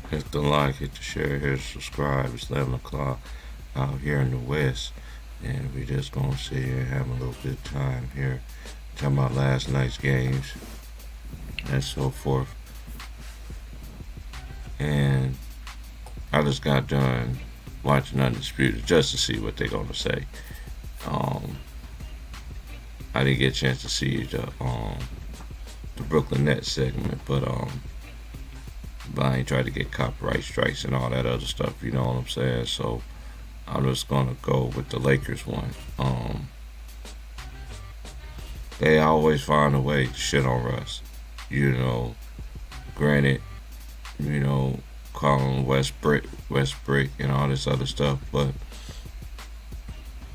Hit the like, hit the share, hit the subscribe. It's 11 o'clock out here in the West. And we just gonna sit here and have a little bit of time here. Talking about last night's games and so forth. And I just got done watching Undisputed just to see what they're gonna say. I didn't get a chance to see the Brooklyn Nets segment, but I ain't tried to get copyright strikes and all that other stuff. You know what I'm saying? So I'm just gonna go with the Lakers one. They always find a way to shit on Russ. You know, granted, you know, calling Westbrook, and all this other stuff, but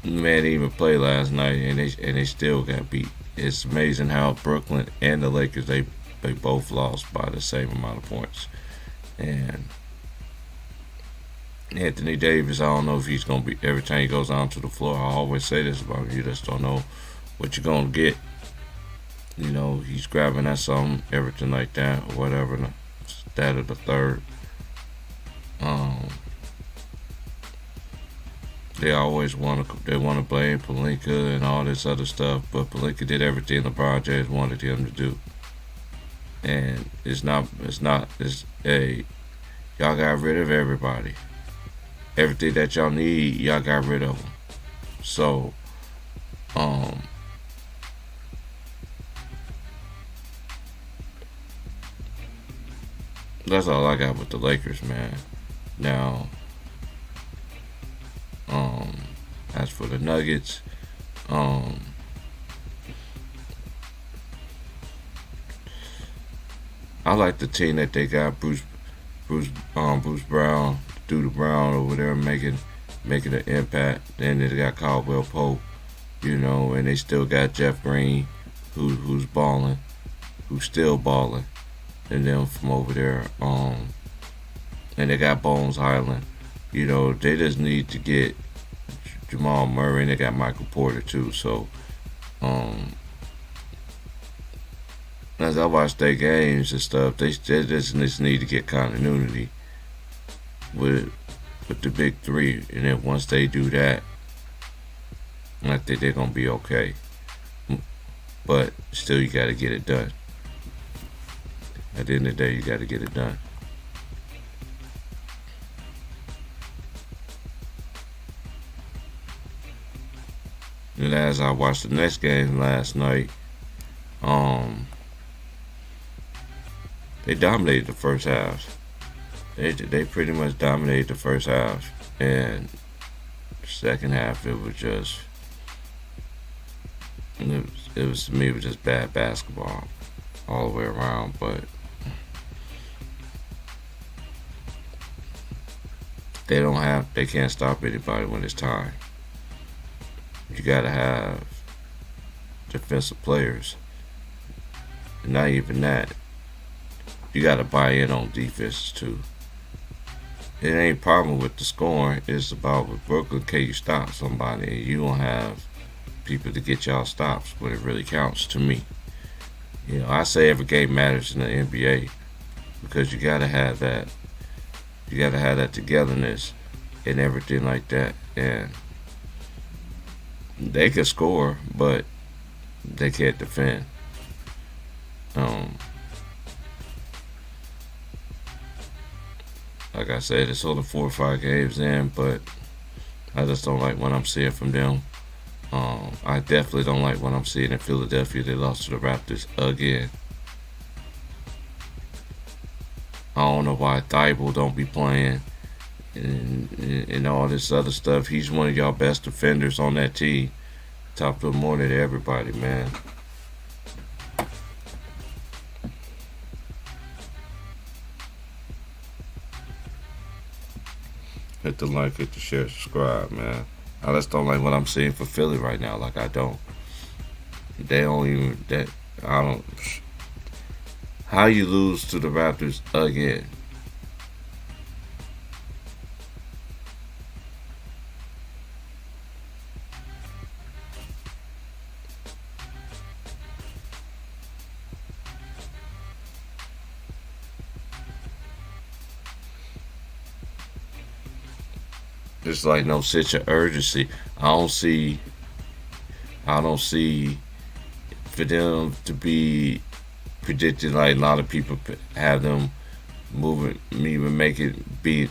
man didn't even play last night, and they still got beat. It's amazing how Brooklyn and the Lakers they both lost by the same amount of points. And Anthony Davis, I don't know if he's gonna be every time he goes onto the floor. I always say this about him, you just don't know what you're gonna get. You know, he's grabbing at something, everything like that, or whatever. That or the third. They always want to blame Pelinka and all this other stuff, but Pelinka did everything LeBron James wanted him to do, and it's a y'all got rid of everybody, everything that y'all need, y'all got rid of them. So, that's all I got with the Lakers, man. Now, as for the Nuggets, I like the team that they got. Bruce Brown, Duda Brown over there making an impact. Then they got Caldwell Pope, you know, and they still got Jeff Green, who's balling, who's still balling, and them from over there. And they got Bones Highland. You know, they just need to get Jamal Murray, and they got Michael Porter too. So, as I watch their games and stuff, they just need to get continuity with the big three, and then once they do that, I think they're gonna be okay. But still, you got to get it done. At the end of the day, you got to get it done. And as I watched the next game last night, they dominated the first half. They pretty much dominated the first half, and the second half it was to me it was just bad basketball all the way around. But they can't stop anybody when it's time. You gotta have defensive players. And not even that. You gotta buy in on defenses too. It ain't a problem with the scoring. It's about with Brooklyn, can you stop somebody? You don't have people to get y'all stops when it really counts to me. You know, I say every game matters in the NBA because you gotta have that. You gotta have that togetherness and everything like that. And they can score, but they can't defend. Like I said, it's only 4 or 5 games in, but I just don't like what I'm seeing from them. I definitely don't like what I'm seeing in Philadelphia. They lost to the Raptors again. I don't know why Thibault don't be playing and all this other stuff. He's one of y'all best defenders on that team. Top of the morning to everybody, man. Hit the like, hit the share, subscribe, man. I just don't like what I'm seeing for Philly right now. Like I don't. They don't even that. I don't. How you lose to the Raptors again? It's like no sense of urgency. I don't see. I don't see for them to be predicted like a lot of people have them moving, even make it be.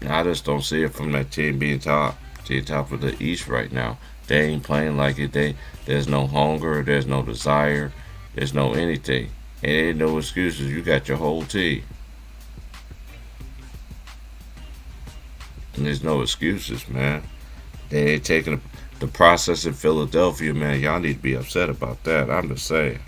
I just don't see it from that team being to the top of the East right now. They ain't playing like it. There's no hunger. There's no desire. There's no anything. And ain't no excuses. You got your whole team. And there's no excuses, man. They ain't taking the process in Philadelphia, man. Y'all need to be upset about that. I'm just saying.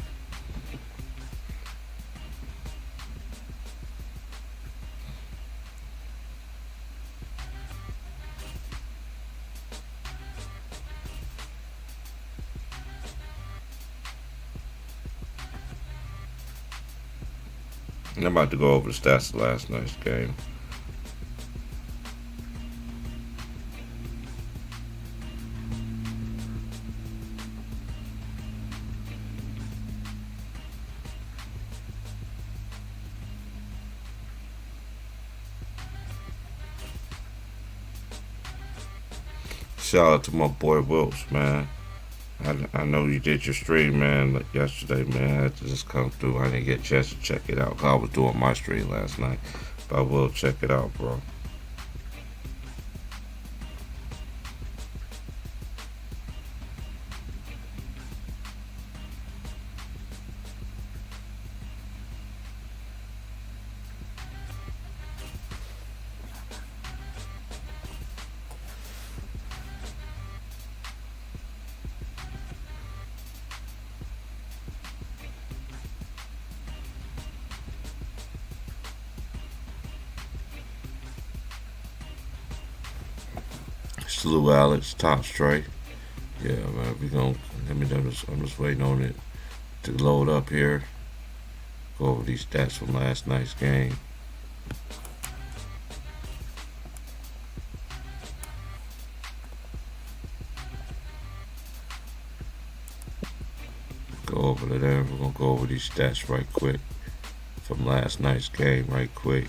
And I'm about to go over the stats of last night's game. Shout out to my boy Wilkes, man. I know you did your stream, man, like yesterday, man. I had to just come through. I didn't get a chance to check it out. 'Cause I was doing my stream last night. But I will check it out, bro. Salute Alex, top straight. Yeah, man, we gonna let me know this. I'm just waiting on it to load up here. Go over these stats from last night's game. Go over to there. We're gonna go over these stats right quick from last night's game right quick.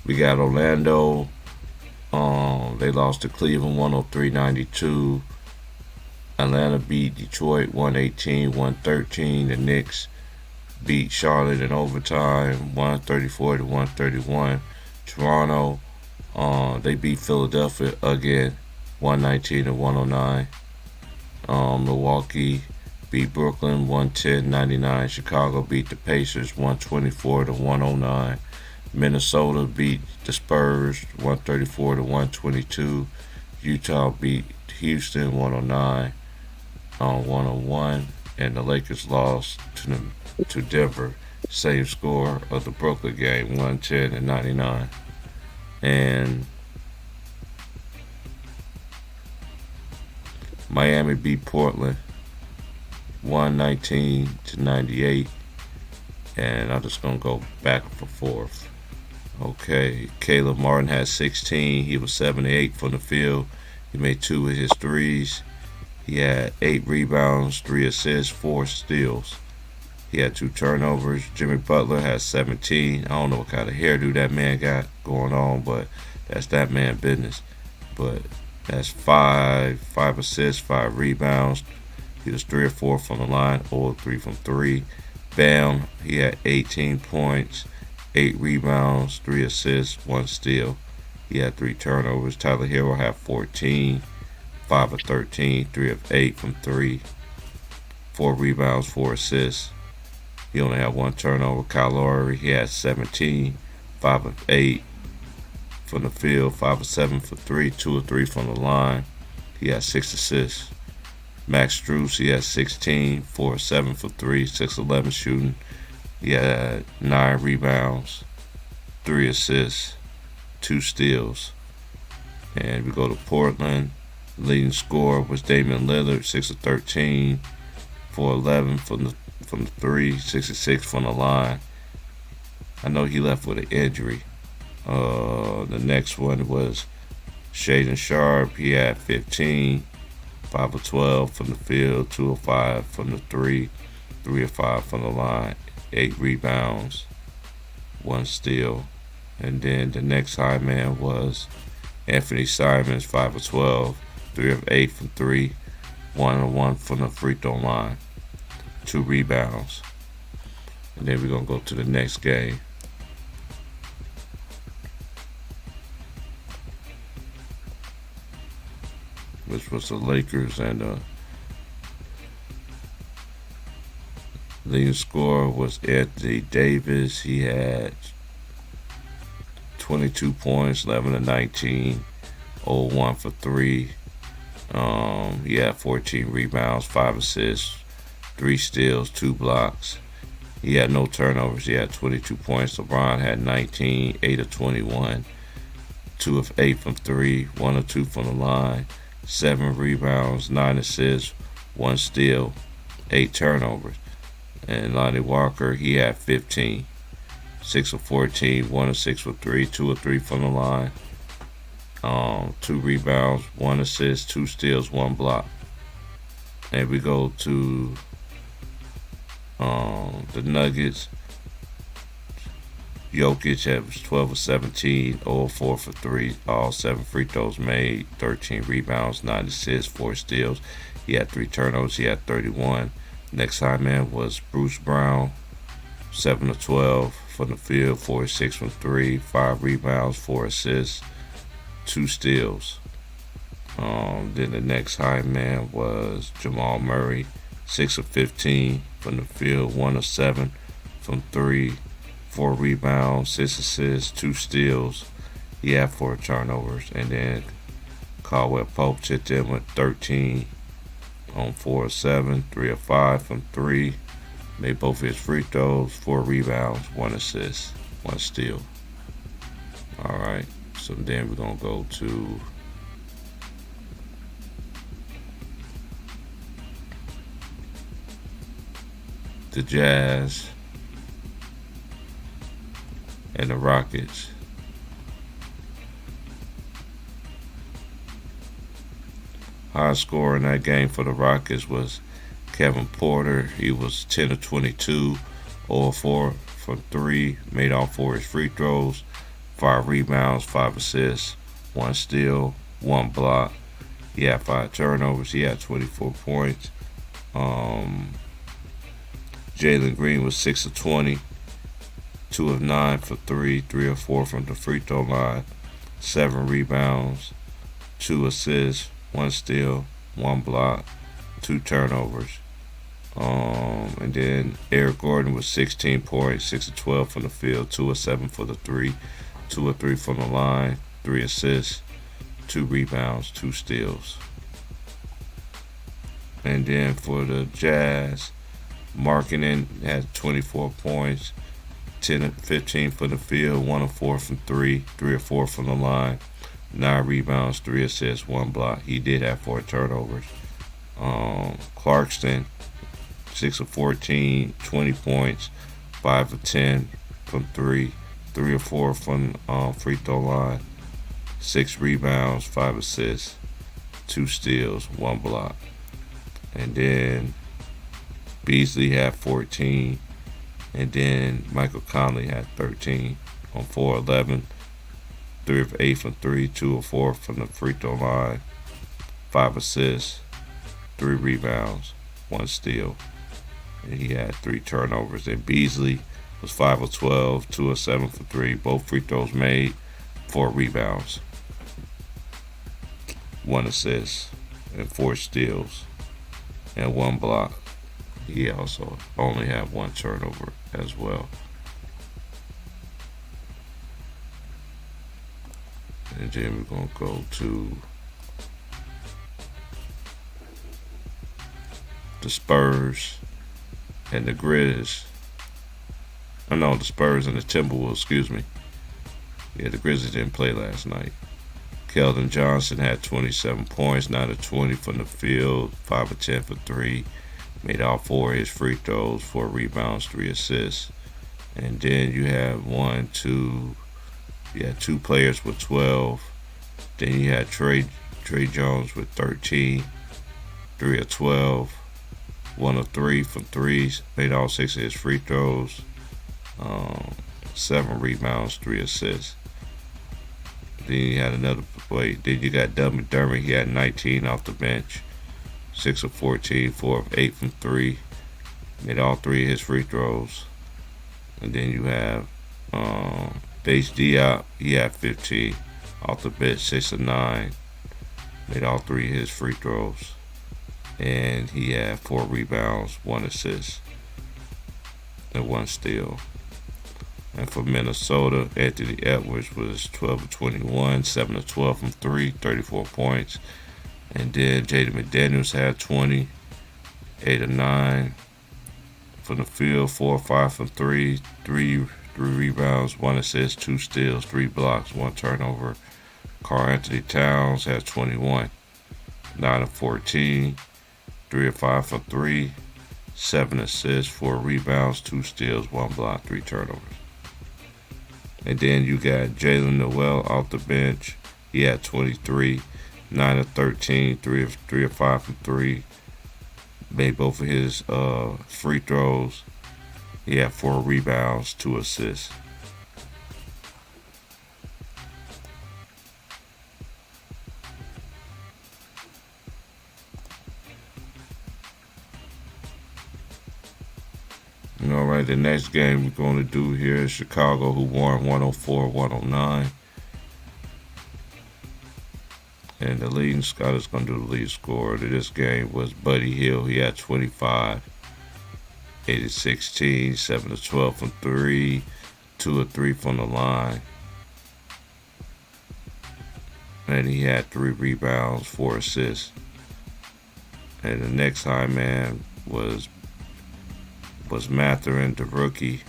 We got Orlando. They lost to Cleveland 103-92. Atlanta beat Detroit 118-113. The Knicks beat Charlotte in overtime 134-131. Toronto, they beat Philadelphia again 119-109. Milwaukee beat Brooklyn 110-99. Chicago beat the Pacers 124-109. Minnesota beat the Spurs 134-122. Utah beat Houston 109-101, and the Lakers lost to Denver. Same score of the Brooklyn game, 110-99. And Miami beat Portland 119-98. And I'm just gonna go back and forth. Okay, Caleb Martin had 16. He was 7-8 from the field. He made 2 of his threes. He had 8 rebounds, 3 assists, 4 steals. He had 2 turnovers. Jimmy Butler had 17. I don't know what kind of hairdo that man got going on, but that's that man business. But that's 5 assists, 5 rebounds. He was 3 or 4 from the line, or 3 from 3. Bam, he had 18 points, 8 rebounds, 3 assists, 1 steal. He had 3 turnovers. Tyler Hero had 14, 5 of 13, 3 of 8 from 3, 4 rebounds, 4 assists. He only had 1 turnover. Kyle Lowry, he had 17, 5 of 8 from the field, 5 of 7 for 3, 2 of 3 from the line. He had 6 assists. Max Strus, he had 16, 4 of 7 for 3, 6 of 11 shooting. He had 9 rebounds, 3 assists, 2 steals. And we go to Portland. Leading scorer was Damian Lillard, 6 of 13, 4 of 11 from the 3, 6 of 6 from the line. I know he left with an injury. The next one was Shaedon Sharpe. He had 15, 5 of 12 from the field, 2 of 5 from the 3, 3 of 5 from the line, 8 rebounds, 1 steal. And then the next high man was Anthony Simons, 5 of 12, 3 of 8 from 3, 1 of 1 from the free throw line, 2 rebounds. And then we're going to go to the next game. Which was the Lakers, and the leading scorer was Anthony Davis. He had 22 points, 11 of 19, 0-1 for 3. He had 14 rebounds, 5 assists, 3 steals, 2 blocks. He had no turnovers. He had 22 points. LeBron had 19, 8 of 21, 2 of 8 from 3, 1 of 2 from the line, 7 rebounds, 9 assists, 1 steal, 8 turnovers. And Lonnie Walker, he had 15, 6 of 14, 1 of 6 for 3, 2 of 3 from the line, 2 rebounds, 1 assist, 2 steals, 1 block. And we go to the Nuggets. Jokic had 12 of 17, 0 of 4 for 3, all 7 free throws made, 13 rebounds, 9 assists, 4 steals. He had 3 turnovers. He had 31. Next high man was Bruce Brown, 7 of 12 from the field, 4 of 6 from 3, 5 rebounds, 4 assists, 2 steals. Then the next high man was Jamal Murray, 6 of 15 from the field, 1 of 7 from 3, 4 rebounds, 6 assists, 2 steals. He had 4 turnovers. And then Caldwell Pope chipped in with 13 on 4 of 7, 3 of 5 from 3. Made both his free throws, 4 rebounds, 1 assist, 1 steal. All right. So then we're going to go to the Jazz and the Rockets. High scorer in that game for the Rockets was Kevin Porter. He was 10 of 22, 0 of 4 from 3, made all 4 his free throws, 5 rebounds, 5 assists, 1 steal, 1 block. He had 5 turnovers. He had 24 points. Jalen Green was 6 of 20, 2 of 9 for 3, 3 of 4 from the free throw line, 7 rebounds, 2 assists, 1 steal, 1 block, 2 turnovers. And then Eric Gordon was 16 points, 6 of 12 from the field, 2 of 7 for the 3, 2 of 3 from the line, 3 assists, 2 rebounds, 2 steals. And then for the Jazz, Markkanen had 24 points, 10 of 15 from the field, 1 of 4 from 3, 3 of 4 from the line, 9 rebounds, 3 assists, 1 block. He did have 4 turnovers. Clarkson, 6 of 14, 20 points, 5 of 10 from 3, 3 of 4 from free throw line, 6 rebounds, 5 assists, 2 steals, 1 block. And then Beasley had 14, and then Michael Conley had 13 on 4-11, 3 of 8 from 3, 2 of 4 from the free throw line, 5 assists, 3 rebounds, 1 steal, and he had 3 turnovers. And Beasley was 5 of 12, 2 of 7 for 3, both free throws made, 4 rebounds, 1 assist, and 4 steals, and 1 block. He also only had 1 turnover as well. And then we're going to go to the Spurs and the Grizz. The Spurs and the Timberwolves, excuse me. Yeah, the Grizzlies didn't play last night. Keldon Johnson had 27 points, 9 of 20 from the field, 5 of 10 for 3. Made all 4 of his free throws, 4 rebounds, 3 assists. And then you had 2 players with 12. Then you had Trey Jones with 13, 3 of 12, 1 of 3 from threes. Made all 6 of his free throws. 7 rebounds, 3 assists. Then you had another play. Then you got Doug McDermott. He had 19 off the bench, 6 of 14, 4 of 8 from 3. Made all 3 of his free throws. And then you have Base Diop. He had 15 off the bench, 6 of 9. Made all 3 of his free throws. And he had 4 rebounds, 1 assist, and 1 steal. And for Minnesota, Anthony Edwards was 12 of 21, 7 of 12 from 3, 34 points. And then Jaden McDaniels had 20, 8 of 9 from the field, 4 of 5 from 3, 3 rebounds, 1 assist, 2 steals, 3 blocks, 1 turnover. Karl-Anthony Towns had 21, 9 of 14, 3 of 5 from 3, 7 assists, 4 rebounds, 2 steals, 1 block, 3 turnovers. And then you got Jalen Noel off the bench. He had 23, 9 of 13, 3 of 5 from 3. Made both of his free throws. He had 4 rebounds, 2 assists. All right, the next game we're going to do here is Chicago, who won 104-109. And the leading Scott is going to do the lead scorer to this game was Buddy Hield. He had 25, 8 of 16, 7 of 12 from 3, 2 of 3 from the line. And he had 3 rebounds, 4 assists. And the next high man was Mathurin, the rookie.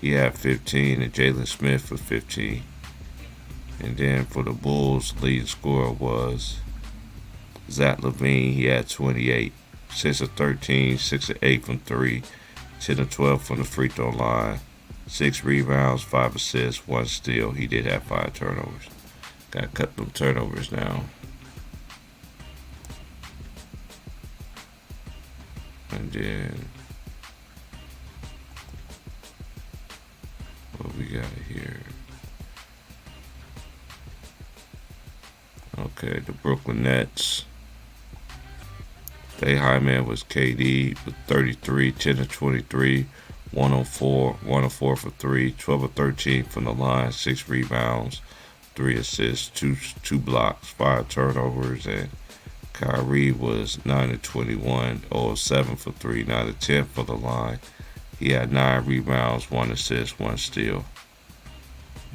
He had 15, and Jalen Smith was 15. And then for the Bulls, leading scorer was Zach LaVine. He had 28, 6 of 13, 6 of 8 from 3, 10 of 12 from the free throw line, 6 rebounds, 5 assists, 1 steal. He did have 5 turnovers. Got to cut them turnovers down. And then what we got here? Okay, the Brooklyn Nets. Their high man was KD with 33, 10 of 23, 1 of 4 for 3, 12 of 13 from the line, 6 rebounds, 3 assists, 2 blocks, 5 turnovers. And Kyrie was 9 of 21, 0 of 7 for 3, 9 of 10 for the line. He had 9 rebounds, 1 assist, 1 steal.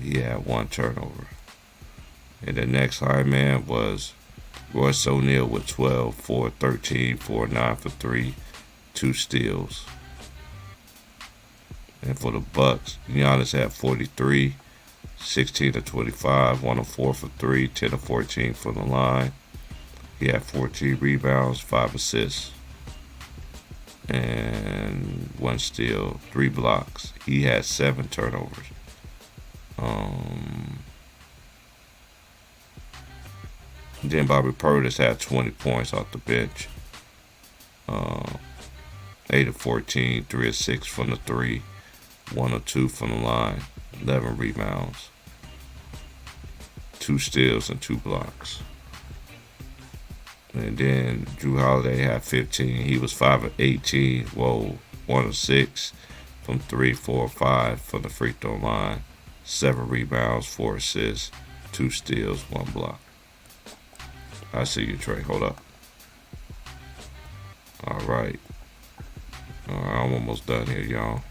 He had 1 turnover. And the next high man was Royce O'Neal with 12, 4 of 13, 4 of 9 for 3, 2 steals. And for the Bucks, Giannis had 43, 16 of 25, 1 of 4 for 3, 10 of 14 from the line. He had 14 rebounds, 5 assists, and 1 steal, 3 blocks. He had 7 turnovers. Then Bobby Portis had 20 points off the bench. 8 of 14, 3 of 6 from the 3, 1 of 2 from the line, 11 rebounds, 2 steals, and 2 blocks. And then Jrue Holiday had 15. He was 5 of 18, 1 of 6 from 3, 4 of 5 from the free throw line, 7 rebounds, 4 assists, 2 steals, 1 block. I see you, Trey. Hold up. All right. I'm almost done here, y'all.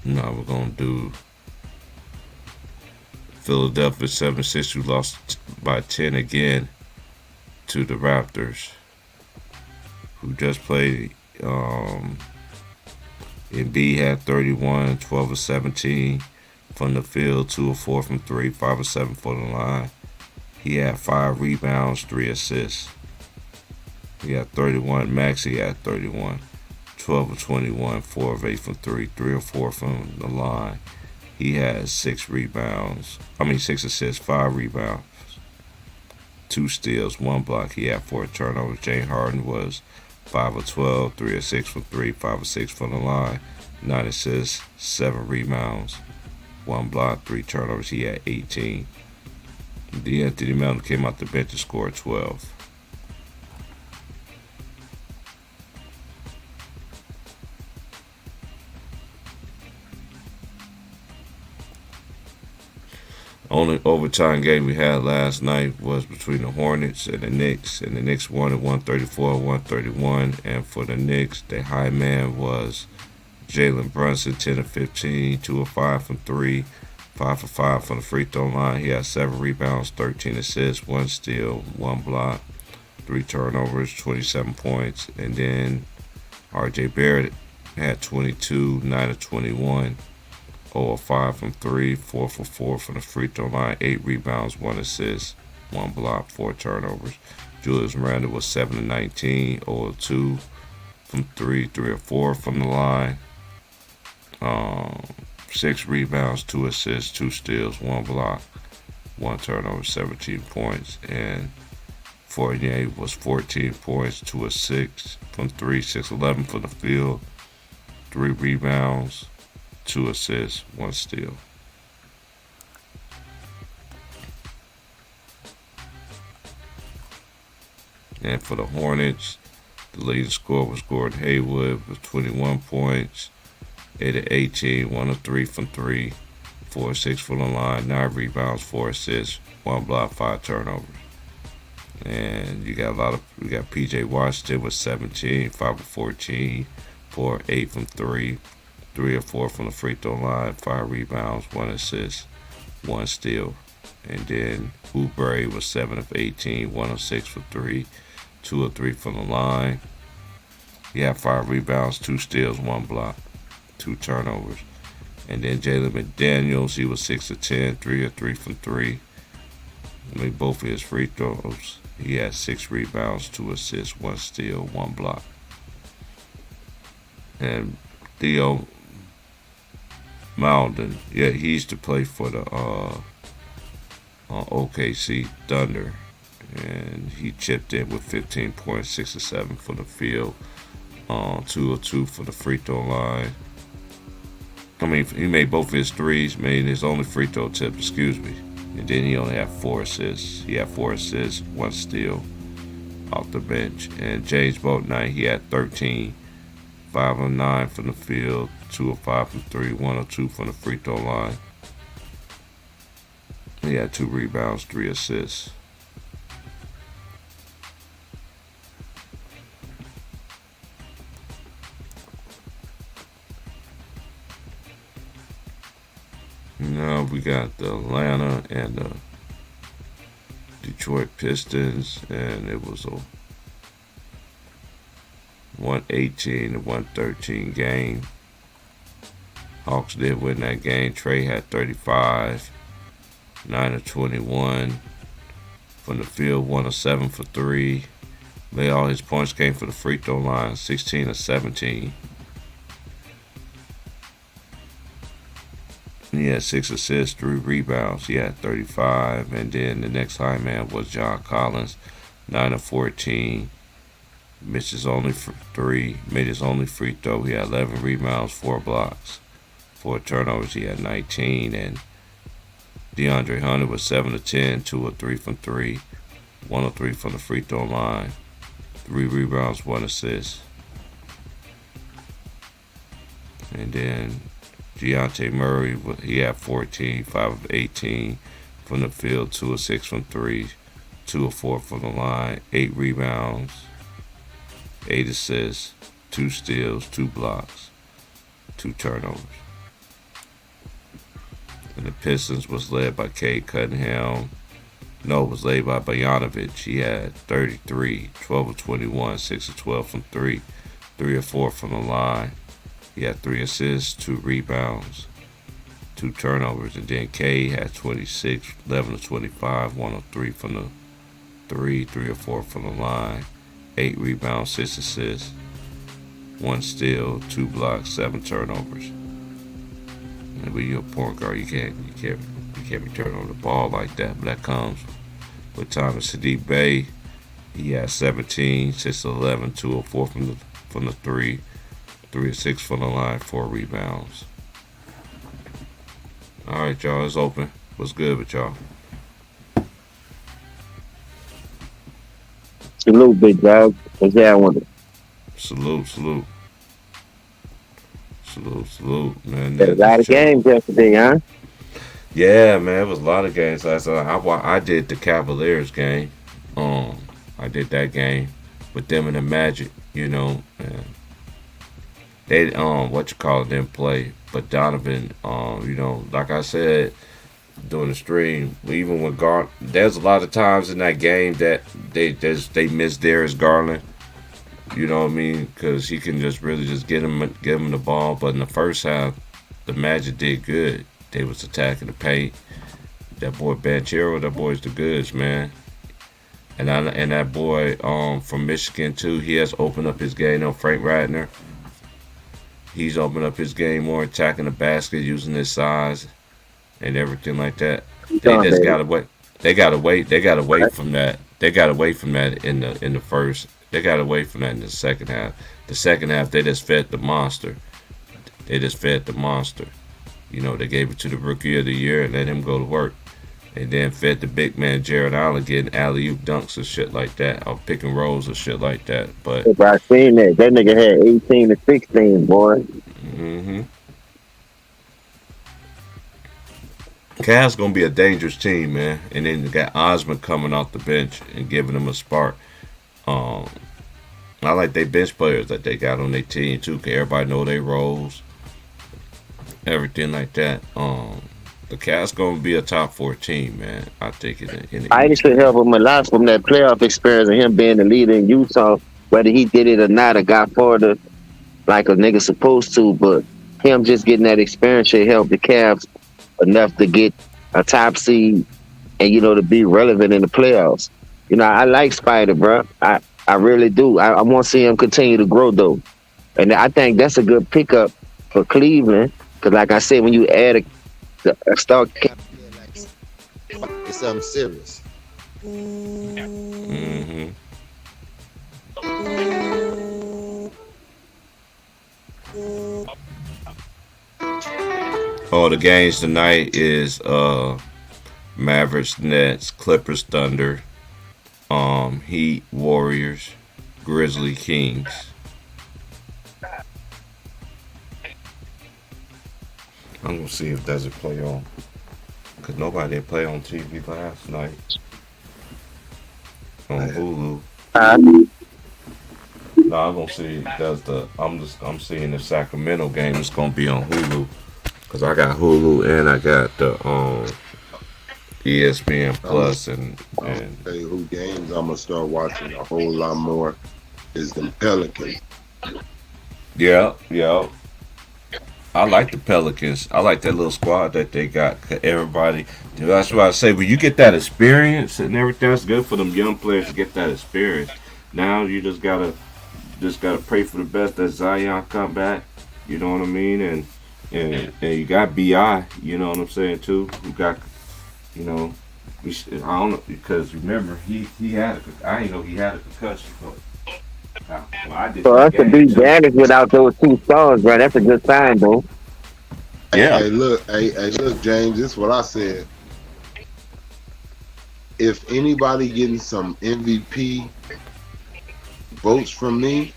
Now we're going to do Philadelphia 76, who lost by 10 again to the Raptors, who just played. Embiid had 31, 12 of 17 from the field, 2 of 4 from 3, 5 of 7 from the line. He had 5 rebounds, 3 assists. He had 31. Maxey had 31, 12 of 21, 4 of 8 from 3, 3 of 4 from the line. He had 6 assists, 5 rebounds. 2 steals, 1 block. He had 4 turnovers. James Harden was 5 of 12, 3 of 6 from 3, 5 of 6 from the line, 9 assists, 7 rebounds, 1 block, 3 turnovers. He had 18. De'Anthony Melton came out the bench and scored 12. Only overtime game we had last night was between the Hornets and the Knicks, and the Knicks won at 134-131. And for the Knicks, the high man was Jalen Brunson, 10 of 15, 2 of 5 from 3, 5 for 5 from the free throw line. He had 7 rebounds, 13 assists, 1 steal, 1 block, 3 turnovers, 27 points. And then R.J. Barrett had 22, 9 of 21. 0 of 5 from 3, 4 for 4 from the free throw line, 8 rebounds, 1 assist, 1 block, 4 turnovers. Julius Randle was 7 of 19, 0 of 2 from 3, 3 of 4 from the line, 6 rebounds, 2 assists, 2 steals, 1 block, 1 turnover, 17 points. And Fournier was 14 points, 2 of 6 from 3, 6 11 from the field, 3 rebounds, 2 assists, 1 steal. And for the Hornets, the leading scorer was Gordon Hayward with 21 points, 8 of 18, 1 of 3 from 3, 4 of 6 from the line, 9 rebounds, 4 assists, 1 block, 5 turnovers. And we got PJ Washington with 17, 5 of 14, 4 of 8 from 3, 3 or 4 from the free throw line, 5 rebounds, 1 assist, 1 steal. And then Oubre was 7 of 18, 1 of 6 for 3, 2 of 3 from the line. He had 5 rebounds, 2 steals, 1 block, 2 turnovers. And then Jalen McDaniels, he was 6 of 10, 3 of 3 from 3. Made both of his free throws. He had 6 rebounds, 2 assists, 1 steal, 1 block. And Theo Maledon, he used to play for the OKC Thunder, and he chipped in with 15 points, 6 of 7 from the field, 2 of 2 for the free throw line. I mean, he made both his threes, made his only free throw attempt, and then he only had 4 assists. He had 4 assists, 1 steal off the bench. And James Bouknight, he had 13, 5 of 9 from the field, 2 of 5 from 3, 1 of 2 from the free throw line. He had 2 rebounds, 3 assists. Now we got the Atlanta and the Detroit Pistons, and it was a 118 to 113 game. Hawks did win that game. Trey had 35, 9 of 21 from the field, 1 of 7 for 3. All his points came for the free throw line, 16 of 17. He had 6 assists, 3 rebounds. He had 35. And then the next high man was John Collins, 9 of 14. Missed his only 3, made his only free throw. He had 11 rebounds, 4 blocks, 4 turnovers. He had 19. And DeAndre Hunter was 7 of 10, 2 of 3 from 3, 1 of 3 from the free throw line, 3 rebounds, 1 assist. And then Dejounte Murray, he had 14, 5 of 18 from the field, 2 of 6 from 3, 2 of 4 from the line, 8 rebounds, 8 assists, 2 steals, 2 blocks, 2 turnovers. And the Pistons was led by Cade Cunningham. No, it was led by Bogdanovic. He had 33, 12 of 21, 6 of 12 from 3, 3 of 4 from the line. He had 3 assists, 2 rebounds, 2 turnovers. And then Cade had 26, 11 of 25, 1 of 3 from the 3, 3 of 4 from the line, 8 rebounds, 6 assists, 1 steal, 2 blocks, 7 turnovers. And when you're a point guard, you can't be turning over the ball like that. But that comes with Thomas Sadiq Bey. He had 17, 6 of 11, 2 of 4 from the three, 3 of 6 from the line, 4 rebounds. All right, y'all, it's open. What's good with y'all? Salute, big dog. What's that one? Salute, salute, salute, man. There's a Just lot of chilling. games yesterday, huh? Yeah, man, it was a lot of games last night. I did the Cavaliers game. Um, I did that game with them and the Magic. And they what you call it didn't play, but Donovan, like I said during the stream, even with there's a lot of times in that game that they miss Darius Garland. You know what I mean? Because he can just really just give him the ball. But in the first half, the Magic did good. They was attacking the paint. That boy Banchero, that boy's the goods, man. And that boy from Michigan too. He has opened up his game. Frank Ratner. He's opened up his game more, attacking the basket, using his size and everything like that. They Done, just baby. gotta wait. They gotta wait. They gotta wait from that. They gotta wait from that in the first. They gotta wait from that in the second half. The second half, they just fed the monster. They just fed the monster. They gave it to the rookie of the year and let him go to work. And then fed the big man Jared Allen getting alley oop dunks and shit like that, or pick and rolls and shit like that. But If I seen that, that nigga had 18 to 16, boy. hmm Cavs gonna be a dangerous team, man. And then you got Osman coming off the bench and giving them a spark. Um, I like they bench players that they got on their team too, 'cause everybody know their roles, everything like that. The Cavs gonna be a top 4 team, man. I think in the I East. used to help him a lot from that playoff experience and him being the leader in Utah, whether he did it or not, or got further like a nigga supposed to, but him just getting that experience should help the Cavs enough to get a top seed and to be relevant in the playoffs. I like Spider, bro. I really do. I want to see him continue to grow though, and I think that's a good pickup for Cleveland. Because like I said, when you add a star, it's something serious. hmm Oh, the games tonight is Mavericks, Nets, Clippers, Thunder, Heat, Warriors, Grizzly, Kings. I'm gonna see if does it play on, cause nobody did play on TV last night on Hulu. Uh, No, I'm gonna see does the I'm seeing the Sacramento game is gonna be on Hulu, cause I got Hulu and I got the ESPN I'm gonna Plus and tell you who games I'm gonna start watching a whole lot more is the Pelicans. yeah. I like the Pelicans. I like that little squad that they got. 'Cause everybody. That's why I say when you get that experience and everything, that's good for them young players to get that experience. Now you just gotta pray for the best that Zion come back. You know what I mean? And you got Bi. You know what I'm saying too. You got you know. I don't know because remember he had I didn't know he had a concussion, but I did for this us to game be too. damaged without those two stars, bro, that's a good sign, though. Yeah. Look, James. This is what I said. If anybody getting some MVP votes from me,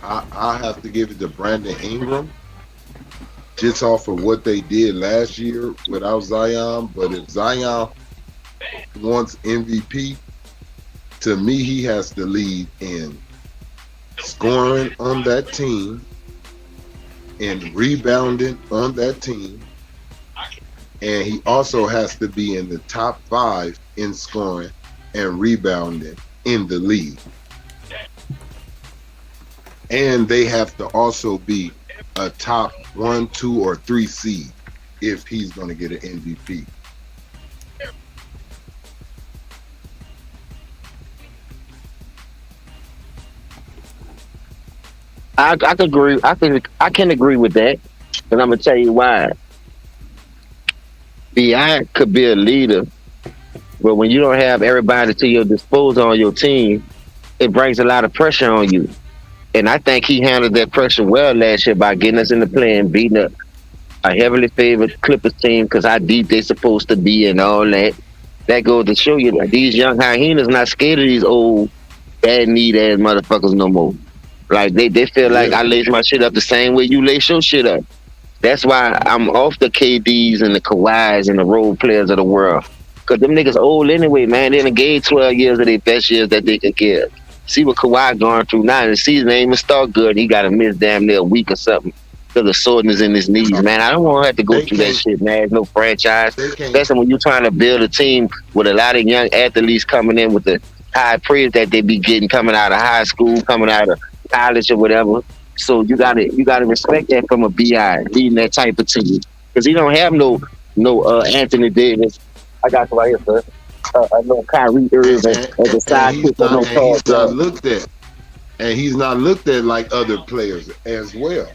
I have to give it to Brandon Ingram, just off of what they did last year without Zion. But if Zion wants MVP, to me, he has to lead in scoring on that team and rebounding on that team. And he also has to be in the top 5 in scoring and rebounding in the league. And they have to also be a top 1, 2, or 3 seed if he's going to get an MVP. I could agree. I can agree with that, and I'm gonna tell you why. Bi could be a leader But when you don't have everybody to your disposal on your team, it brings a lot of pressure on you. And I think he handled that pressure well last year by getting us in the play and beating a heavily favored Clippers team because how deep they supposed to be and all that. That goes to show you that these young hyenas not scared of these old bad need ass motherfuckers no more. Like they feel like I lace my shit up the same way you lace your shit up. That's why I'm off the KDs and the Kawhis and the role players of the world. Cause them niggas old anyway, man. They done gave 12 years of their best years that they could give. See what Kawhi going through now. The season ain't even start good. He got to miss damn near a week or something because the soreness in his knees, man. I don't want to have to go through that shit, man. There's no franchise. Especially when you're trying to build a team with a lot of young athletes coming in with the high praise that they be getting coming out of high school, coming out of college or whatever. So you gotta respect that from a BI leading that type of team because he don't have no Anthony Davis. I got you right here, sir. No Kyrie Irving as a sidekick or no Paul George. Not looked at, and he's not looked at like other players as well.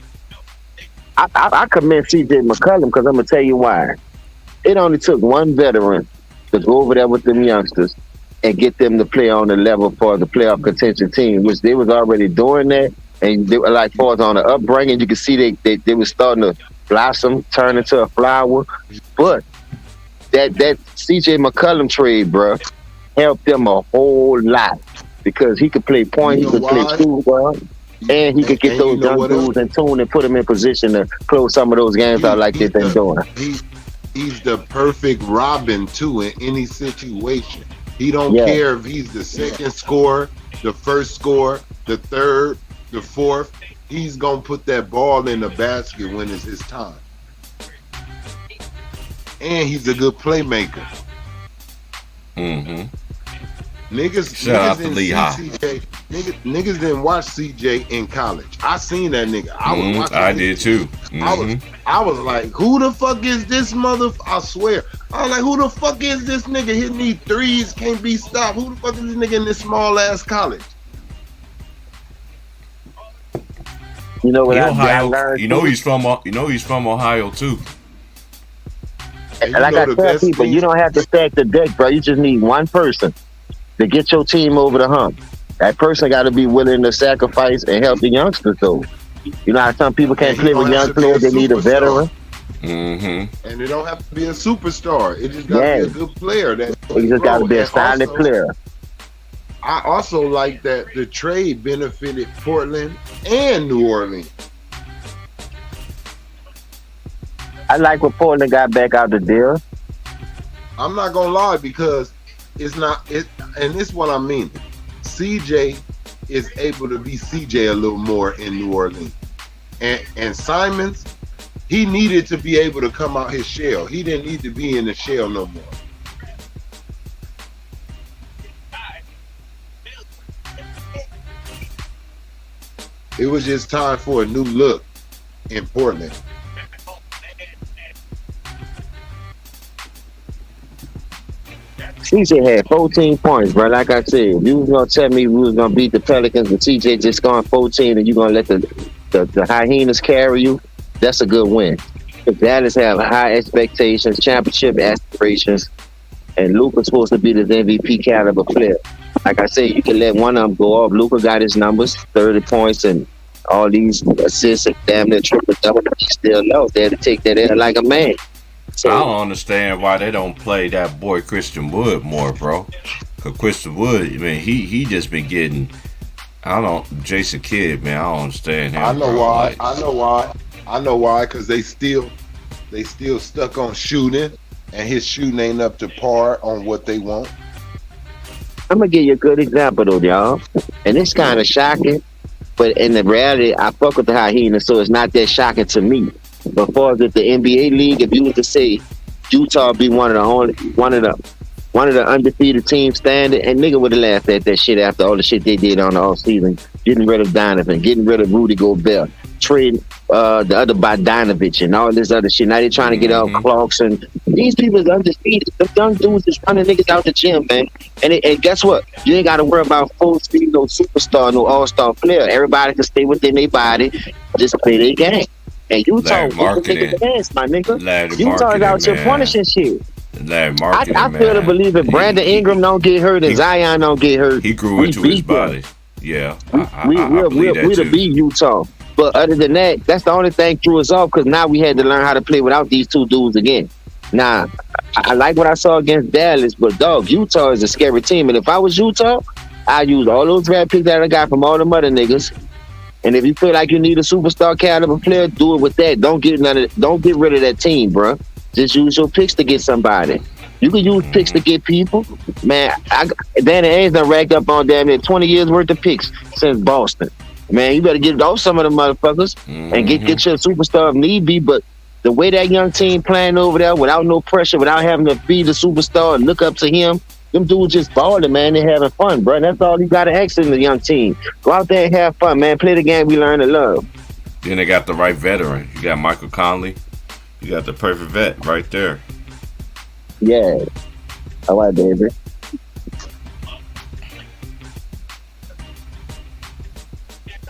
I commend CJ McCollum because I'm gonna tell you why. It only took one veteran to go over there with them youngsters and get them to play on the level for the playoff contention team, which they was already doing that. And they were like, far as on the upbringing, you can see they were starting to blossom, turn into a flower. But that CJ McCollum trade, bro, helped them a whole lot because he could play point, he could play two, bro, and he could get those young dudes in tune and put them in position to close some of those games out like they've been doing. He's the perfect Robin too in any situation. He don't care if he's the second scorer, the first scorer, the third, the fourth. He's gonna put that ball in the basket when it's his time. And he's a good playmaker. Niggas didn't see CJ. Niggas didn't watch CJ in college. I seen that nigga. I did too. I was like, who the fuck is this I swear. I was like, who the fuck is this nigga hitting these threes, can't be stopped? Who the fuck is this nigga in this small ass college? You know what I learned? You know he's from Ohio too. And like I tell people, you don't have to stack the deck, bro. You just need one person to get your team over the hump. That person got to be willing to sacrifice and help the youngsters, though. You know how some people can't play with young players; they need a veteran. And it don't have to be a superstar. It just got to be a good player. It just got to be a solid player. I also like that the trade benefited Portland and New Orleans. I like what Portland got back out the deal. I'm not gonna lie because and this is what I mean. CJ is able to be CJ a little more in New Orleans, and Simons, he needed to be able to come out his shell. He didn't need to be in the shell no more. It was just time for a new look in Portland. CJ had 14 points, bro. Like I said, if you was gonna tell me we was gonna beat the Pelicans, but CJ just scoring 14, and you gonna let the hyenas carry you, that's a good win. Because Dallas have high expectations, championship aspirations, and Luka's supposed to be the MVP caliber player. Like I said, you can let one of them go off. Luka got his numbers, 30 points and all these assists, and damn near triple double. He still lost. They had to take that in like a man. So, I don't understand why they don't play that boy Christian Wood more, bro. Cause Christian Wood, I mean, he just been getting. Jason Kidd, man. I don't understand him. I know why. I know why. Cause they still stuck on shooting, and his shooting ain't up to par on what they want. I'm gonna give you a good example though, y'all, and it's kind of shocking, but in the reality, I fuck with the hyenas, so it's not that shocking to me. But far as the NBA league, if you were to say Utah be one of the undefeated teams standing, and nigga would have laughed at that shit after all the shit they did on the off season, getting rid of Donovan, getting rid of Rudy Gobert, trading the other Bogdanovich and all this other shit. Now they trying to get out Clarkson. These people is undefeated. The young dudes is running niggas out the gym, man. And guess what? You ain't got to worry about full speed, no superstar, no all-star player. Everybody can stay within their body, just play their game. And Utah, dance, my nigga. Utah is out here punishing shit. And that I marketing, feel to man. believe if Brandon Ingram don't get hurt and Zion don't get hurt, he grew we into his beat them. body. Yeah, I We'll believe that we'll too. beat Utah. But other than that, that's the only thing threw us off because now we had to learn how to play without these two dudes again. Now, I like what I saw against Dallas, but dog, Utah is a scary team. And if I was Utah, I'd use all those draft picks that I got from all the other niggas. And if you feel like you need a superstar caliber player, do it with that. Don't get rid of that team, bro. Just use your picks to get somebody. You can use picks to get people. Man, Danny Ainge done racked up on damn near 20 years worth of picks since Boston. Man, you better get off some of them motherfuckers and get your superstar if need be. But the way that young team playing over there without no pressure, without having to be the superstar and look up to him, them dudes just balling, man. They're having fun, bro. That's all you got to ask in the young team. Go out there and have fun, man. Play the game we learn to love. Then they got the right veteran. You got Michael Conley. You got the perfect vet right there. Yeah. All right, baby.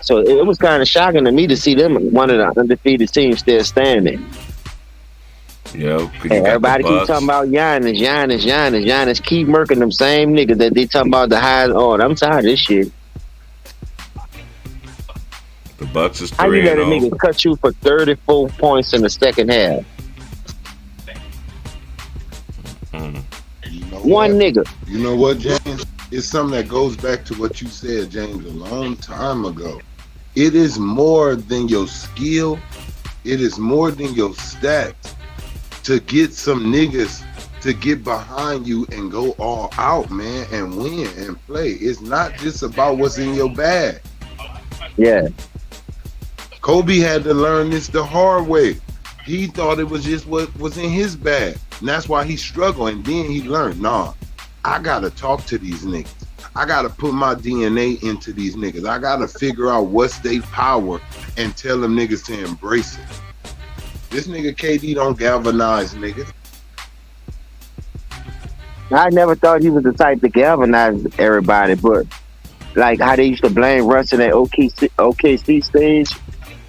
So it was kind of shocking to me to see them one of the undefeated teams still standing. Yo, And everybody keep talking about Giannis. Giannis keep murking them same niggas that they talking about the highest order. I'm tired of this shit. The Bucks is 3-0. How you let a nigga cut you for 34 points in the second half? You know One what? nigga. You know what, James? It's something that goes back to what you said, James, a long time ago. It is more than your skill. It is more than your stats to get some niggas to get behind you and go all out, man, and win and play. It's not just about what's in your bag. Yeah. Kobe had to learn this the hard way. He thought it was just what was in his bag. And that's why he struggled. And then he learned, nah, I got to talk to these niggas. I got to put my DNA into these niggas. I got to figure out what's their power and tell them niggas to embrace it. This nigga KD don't galvanize niggas. I never thought he was the type to galvanize everybody, but like how they used to blame Russ in that OKC stage.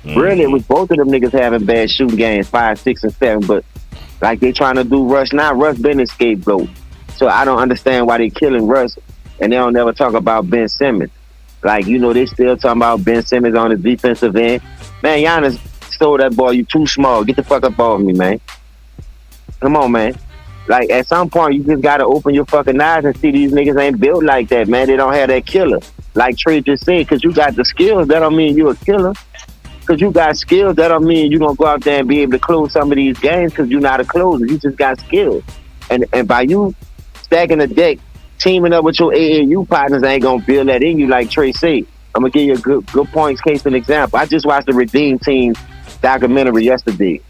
Really, it was both of them niggas having bad shooting games, 5, 6, and 7. But like they trying to do Russ now, Russ been a scapegoat. So I don't understand why they killing Russ and they don't never talk about Ben Simmons. Like, you know, they still talking about Ben Simmons on the defensive end. Man, Giannis stole that ball. You too small. Get the fuck up off me, man. Come on, man. Like, at some point, you just got to open your fucking eyes and see these niggas ain't built like that, man. They don't have that killer. Like Trey just said, because you got the skills, that don't mean you a killer. Because you got skills, that don't mean you going to go out there and be able to close some of these games because you're not a closer. You just got skills. And by you stacking the deck, teaming up with your AAU partners ain't going to build that in you like Trey said. I'm going to give you a good points case and example. I just watched the Redeem Team documentary yesterday.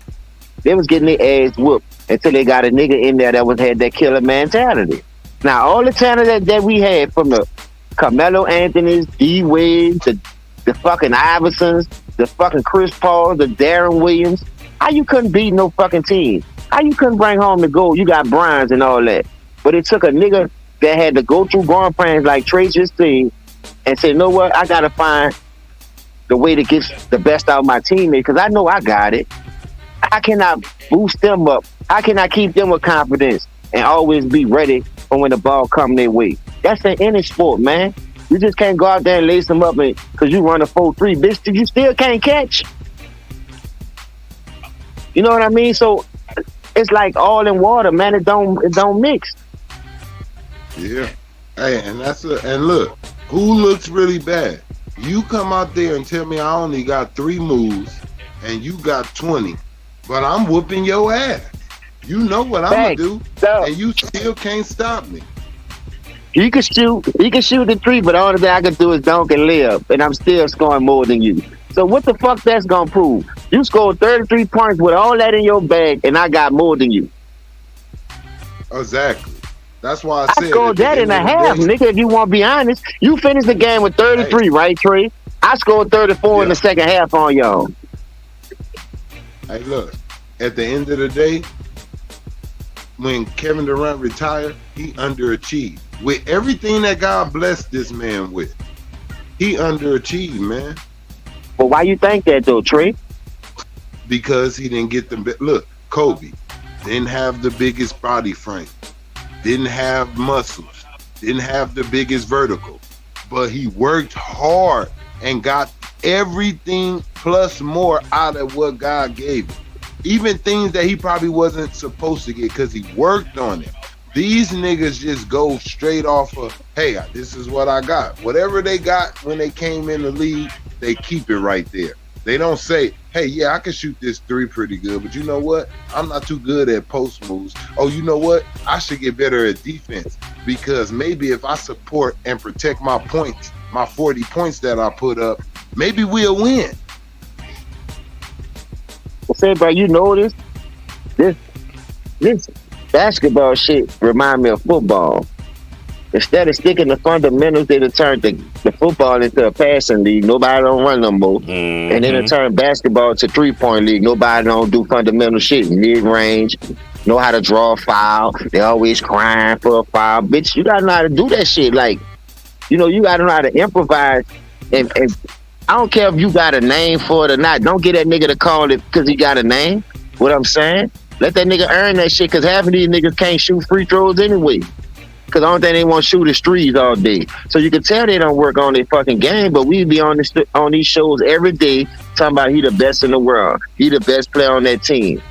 They was getting their ass whooped until they got a nigga in there that had that killer mentality. Now, all the talent that we had from the Carmelo Anthony's, D Wade, the fucking Iversons, the fucking Chris Paul, the Darren Williams, how you couldn't beat no fucking team? How you couldn't bring home the gold? You got Bryans and all that. But it took a nigga that had to go through growing pains like Trey just said and say, you know what, I got to find the way to get the best out of my teammate because I know I got it. How can I boost them up? How can I keep them with confidence and always be ready for when the ball come their way? That's in any sport, man. You just can't go out there and lace them up because you run a 4-3, bitch. You still can't catch. You know what I mean? So it's like all in water, man. It don't mix. Yeah. Hey, and look, who looks really bad? You come out there and tell me I only got 3 moves and you got 20, but I'm whooping your ass. You know what I'm gonna do, and you still can't stop me. He can shoot the 3, but all that I can do is dunk and layup, and I'm still scoring more than you. So what the fuck that's gonna prove? You scored 33 points with all that in your bag, and I got more than you. Exactly. That's why I said I scored that in a half, nigga. If you want to be honest, you finished the game with 33, right, Trey? I scored 34 in the second half on y'all. Hey, look. At the end of the day, when Kevin Durant retired, he underachieved. With everything that God blessed this man with, he underachieved, man. But why you think that, though, Trey? Because he didn't get them. Look, Kobe, didn't have the biggest body frame, didn't have muscles, didn't have the biggest vertical, but he worked hard and got everything plus more out of what God gave him. Even things that he probably wasn't supposed to get because he worked on it. These niggas just go straight off of, hey, this is what I got. Whatever they got when they came in the league, they keep it right there. They don't say, hey, yeah, I can shoot this three pretty good, but you know what? I'm not too good at post moves. Oh, you know what? I should get better at defense because maybe if I support and protect my points, my 40 points that I put up, maybe we'll win. Say, bro, you know this basketball shit remind me of football. Instead of sticking to fundamentals, they turned the football into a passing league. Nobody don't run no more. Mm-hmm. And then it turned basketball to 3-point league. Nobody don't do fundamental shit. Mid-range, know how to draw a foul. They always crying for a foul. Bitch, you gotta know how to do that shit. Like, you know, you gotta know how to improvise. And I don't care if you got a name for it or not. Don't get that nigga to call it because he got a name. What I'm saying? Let that nigga earn that shit because half of these niggas can't shoot free throws anyway. Because the only thing they want to shoot is threes all day. So you can tell they don't work on their fucking game, but we be on these shows every day talking about he the best in the world. He the best player on that team.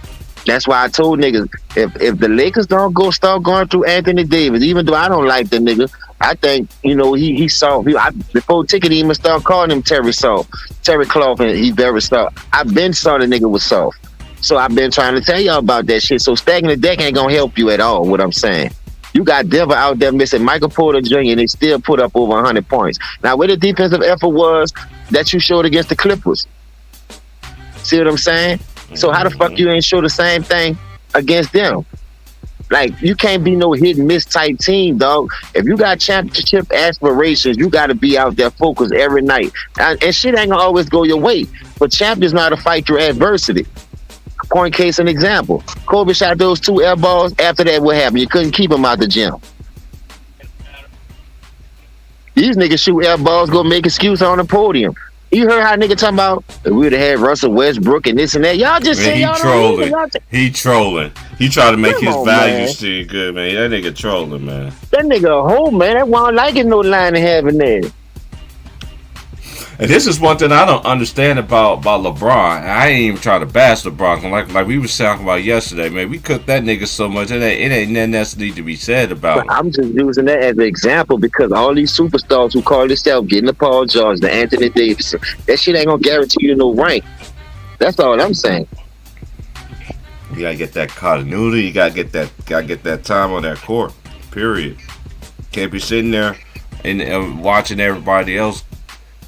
That's why I told niggas, if the Lakers don't start going through Anthony Davis, even though I don't like the nigga, I think, you know, he soft. Before Ticket even start calling him Terry Soft. Terry Clough, and he very soft. I've been saw the nigga was soft. So I've been trying to tell y'all about that shit. So stacking the deck ain't gonna help you at all, what I'm saying. You got Denver out there missing Michael Porter Jr. and they still put up over 100 points. Now, where the defensive effort was that you showed against the Clippers? See what I'm saying? So how the fuck you ain't show the same thing against them? Like, you can't be no hit and miss type team, dog. If you got championship aspirations, you got to be out there focused every night. And shit ain't gonna always go your way. But champions know how to fight through adversity. Point case an example. Kobe shot those 2 air balls. After that, what happened? You couldn't keep him out the gym. These niggas shoot air balls, go make excuse on the podium. You heard how nigga talking about we would have had Russell Westbrook and this and that. Y'all just say y'all trolling. He trolling. He trying to make his value man. still good, man. That nigga trolling, man. That nigga a hoe, man. That one like it no line in having there. And this is one thing I don't understand about LeBron. I ain't even trying to bash LeBron. Like we was talking about yesterday, man. We cooked that nigga so much. It ain't nothing else need to be said about him. I'm just using that as an example because all these superstars who call themselves getting the Paul George, the Anthony Davis, that shit ain't gonna guarantee you no rank. That's all I'm saying. You gotta get that continuity. You gotta get that time on that court. Period. Can't be sitting there and watching everybody else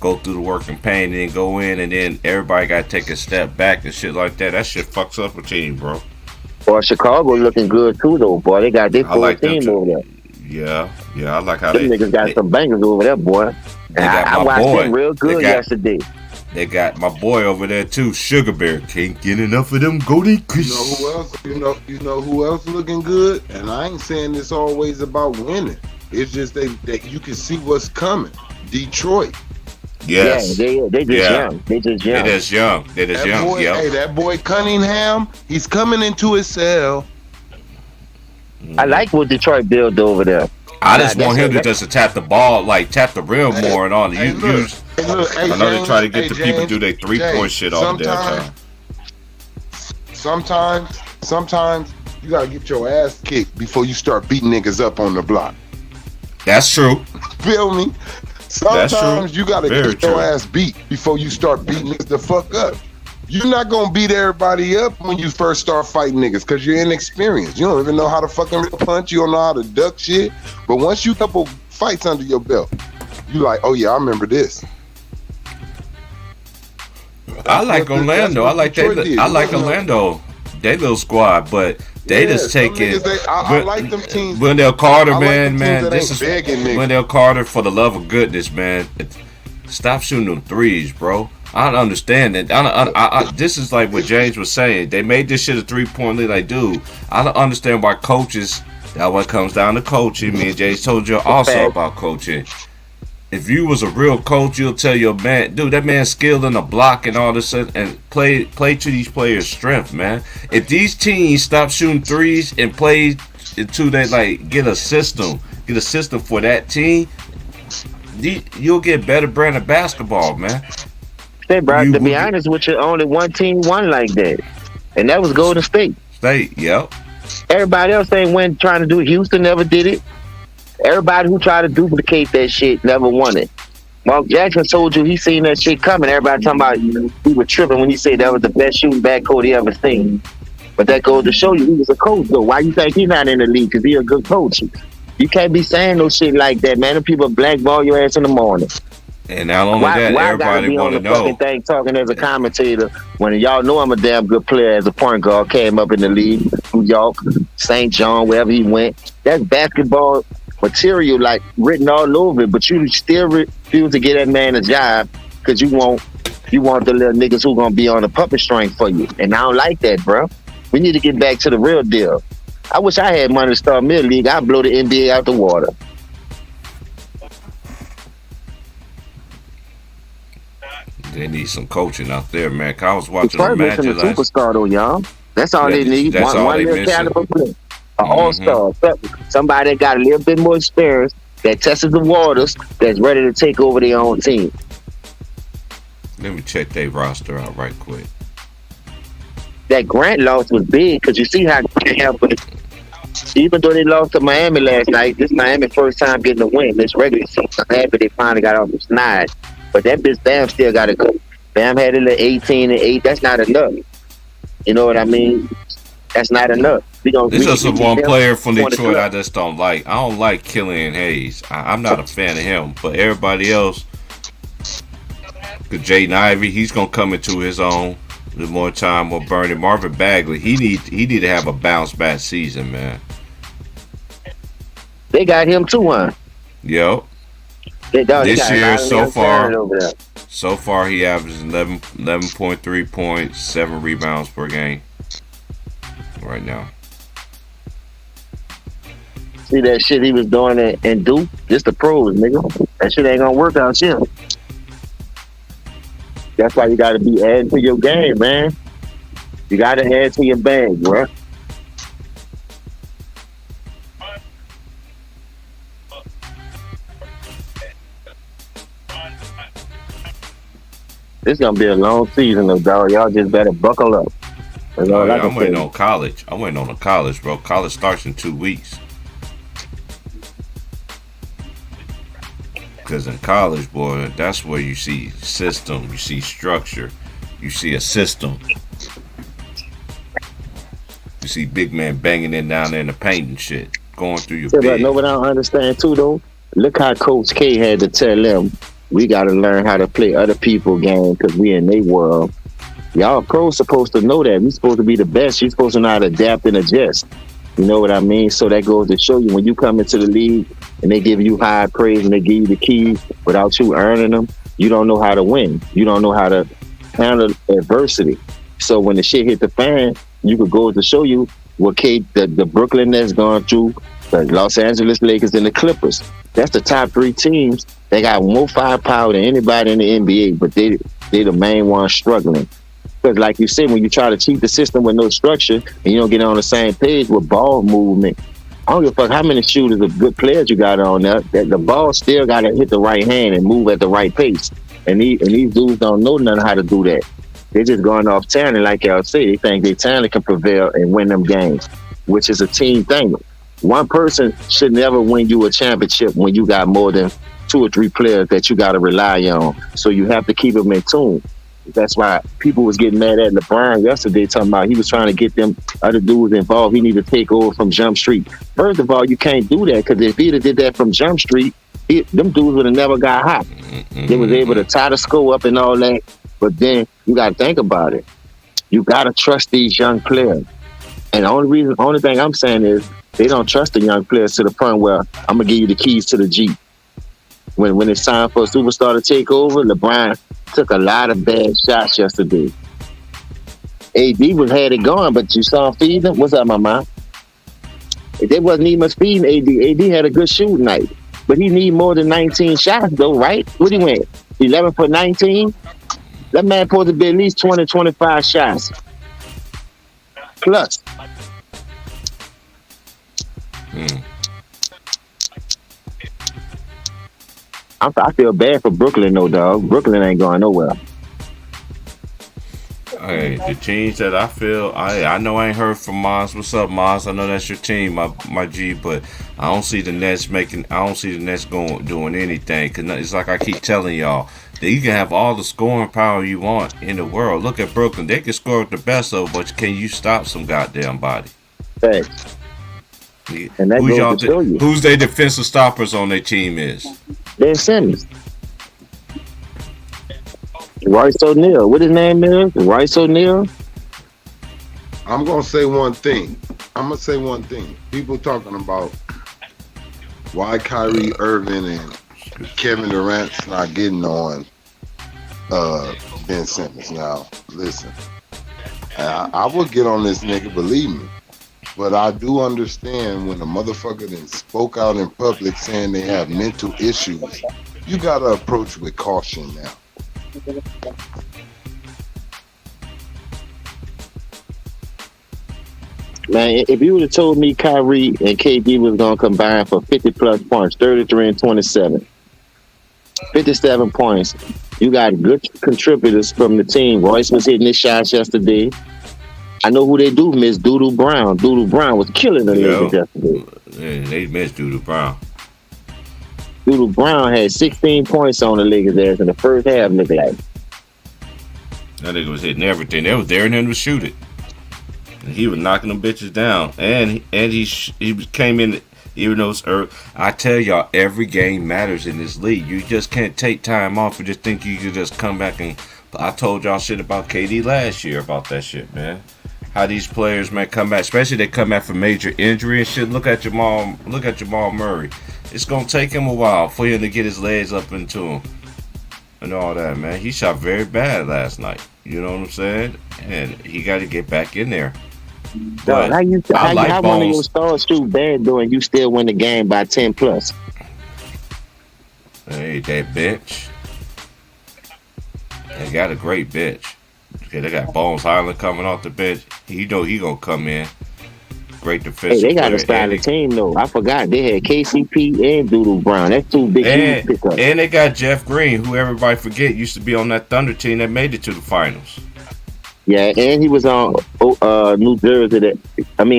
go through the working pain and then go in and then everybody got to take a step back and shit like that. That shit fucks up a team, bro. Boy, Chicago looking good too, though, boy. They got their full team over there. Yeah, I like how them niggas got some bangers over there, boy. I watched them real good yesterday. They got my boy over there too, Sugar Bear. Can't get enough of them golden Chris. You know who else? You know who else looking good? And I ain't saying this always about winning. It's just that you can see what's coming. Detroit. Yes. Yeah, they just young. They just young. They just young. Boy, yep. Hey, that boy Cunningham, he's coming into his cell. I like what Detroit built over there. I just want him to just tap the ball, like tap the rim more and on. I know they try to get the people do their 3-point shit all the damn time. Sometimes you gotta get your ass kicked before you start beating niggas up on the block. That's true. Feel me? Sometimes you gotta get your ass beat before you start beating niggas the fuck up. You're not gonna beat everybody up when you first start fighting niggas because you're inexperienced. You don't even know how to fucking punch. You don't know how to duck shit. But once you couple fights under your belt, you like, oh yeah, I remember this. I like Orlando. I like Orlando. They little squad, but they just taking. I like them teams. Wendell Carter, man. This is Wendell Carter. For the love of goodness, man, stop shooting them threes, bro. I don't understand that. This is like what James was saying. They made this shit a 3-point lead. Like, dude, I don't understand why coaches. That what comes down to coaching. Me and James told you also about coaching. if you was a real coach, you'll tell your man, dude, that man's skilled in the block and all this, and play to these players' strength, man. If these teams stop shooting threes and play until they like get a system for that team, you'll get better brand of basketball, man. Hey, bro, to be honest with you, only one team won like that, and that was Golden State. Yep. Everybody else ain't went trying to do it. Houston never did it. Everybody who tried to duplicate that shit never won it. Mark Jackson told you he seen that shit coming. Everybody talking about he was tripping when he said that was the best shooting backcourt he ever seen. But that goes to show you he was a coach, though. Why you think he's not in the league? Because he a good coach. You can't be saying no shit like that, man. Them people blackball your ass in the morning. And not only that, everybody want to know. Thing talking as a commentator when y'all know I'm a damn good player as a point guard. Came up in the league, New York, St. John, wherever he went. That's basketball material like written all over it, but you still refuse to get that man a job because you want the little niggas who gonna be on the puppet string for you. And I don't like that, bro. We need to get back to the real deal. I wish I had money to start mid-league. I'd blow the NBA out the water. They need some coaching out there, man. I was watching the match last night. Superstar though, y'all. That's all they need. That's one little caliber player. An all-star. Somebody that got a little bit more experience, that tested the waters, that's ready to take over their own team. Let me check their roster out right quick. That Grant loss was big because you see how Grant helped with. Even though they lost to Miami last night, this Miami first time getting a win. This regular season, I'm happy they finally got off the snide. But that bitch Bam still got to go. Bam had a little 18 and 8. That's not enough. You know what I mean? That's not enough. There's just one player from Detroit I just don't like. I don't like Killian Hayes. I'm not a fan of him. But everybody else, Jaden Ivey, he's gonna come into his own. The more time will burn it. Marvin Bagley, he need to have a bounce back season, man. They got him too, huh? Yep. This year, so far he averages 11.3 points, 7 rebounds per game. Right now. See that shit he was doing in Duke? Just the pros, nigga. That shit ain't gonna work out here. That's why you gotta be adding to your game, man. You gotta add to your bag, bro. It's gonna be a long season, though, dog. Y'all just better buckle up. I'm waiting on college. I'm waiting on the college, bro. College starts in 2 weeks. Because in college, boy, that's where you see system, you see structure, you see a system. You see big man banging in down there in the paint and shit, going through your bed. Know what I don't understand too, though? Look how Coach K had to tell them, we got to learn how to play other people's game because we in their world. Y'all pros supposed to know that. We supposed to be the best. You're supposed to know how to adapt and adjust. You know what I mean? So that goes to show you when you come into the league and they give you high praise and they give you the keys without you earning them, you don't know how to win. You don't know how to handle adversity. So when the shit hit the fan, you could go to show you what the Brooklyn Nets gone through, the Los Angeles Lakers and the Clippers. That's the top 3 teams. They got more firepower than anybody in the NBA, but they the main ones struggling. Because like you said, when you try to cheat the system with no structure and you don't get on the same page with ball movement, I don't give a fuck how many shooters of good players you got on there, that the ball still got to hit the right hand and move at the right pace. And these dudes don't know nothing how to do that. They're just going off talent, like y'all say. They think their talent can prevail and win them games, which is a team thing. One person should never win you a championship when you got more than 2 or 3 players that you got to rely on. So you have to keep them in tune. That's why people was getting mad at LeBron yesterday, talking about he was trying to get them other dudes involved. He needed to take over from Jump Street. First of all, you can't do that because if he'd have did that from Jump Street, them dudes would have never got hot. They was able to tie the score up and all that. But then you got to think about it. You got to trust these young players. And the only thing I'm saying is they don't trust the young players to the point where I'm going to give you the keys to the Jeep. When it's time for a superstar to take over, LeBron took a lot of bad shots yesterday. AD had it going, but you saw him feeding him. What's up, my man? They wasn't even much feeding AD. AD had a good shooting night. But he need more than 19 shots though, right? What he went? 11 for 19? That man supposed to be at least 20, 25 shots. Plus. I feel bad for Brooklyn though, dog. Brooklyn ain't going nowhere. Hey, the teams that I feel, I know I ain't heard from Maz. What's up, Maz? I know that's your team, my G, but I don't see the Nets making. I don't see the Nets doing anything. Cause it's like I keep telling y'all that you can have all the scoring power you want in the world. Look at Brooklyn; they can score with the best of, but can you stop some goddamn body? Facts. And that goes to show you. Who's their defensive stoppers on their team is? Ben Simmons. Royce O'Neal. What his name is? Royce O'Neal? I'm gonna say one thing. People talking about why Kyrie Irving and Kevin Durant's not getting on Ben Simmons. Now, listen, I would get on this nigga, believe me. But I do understand when a motherfucker then spoke out in public saying they have mental issues, you gotta approach with caution now. Man, if you would have told me Kyrie and KD was going to combine for 50 plus points, 33 and 27, 57 points, you got good contributors from the team. Royce was hitting his shots yesterday. I know who they do miss, Doodoo Brown. Doodoo Brown was killing the Lakers yesterday. Yeah, they missed Doodoo Brown. Doodoo Brown had 16 points on the Lakers ass in the first half, look like. That nigga was hitting everything. They was daring him to shoot it. And he was knocking them bitches down. And he came in, even though it's early. I tell y'all, every game matters in this league. You just can't take time off and just think you can just come back and... I told y'all shit about KD last year about that shit, man. How these players may come back, especially they come back from major injury and shit. Look at Jamal Murray. It's gonna take him a while for him to get his legs up into him and all that, man. He shot very bad last night. You know what I'm saying? And he got to get back in there. But how one of your stars shoot bad though, and you still win the game by 10 plus? Hey, that bitch. They got a great bench. Okay, they got Bones Highland coming off the bench. He know he gonna come in. Great defensive. Hey, they got a stylish team though. I forgot they had KCP and Doodoo Brown. That's two big pickups. And they got Jeff Green, who everybody forget used to be on that Thunder team that made it to the finals. Yeah, and he was on New Jersey.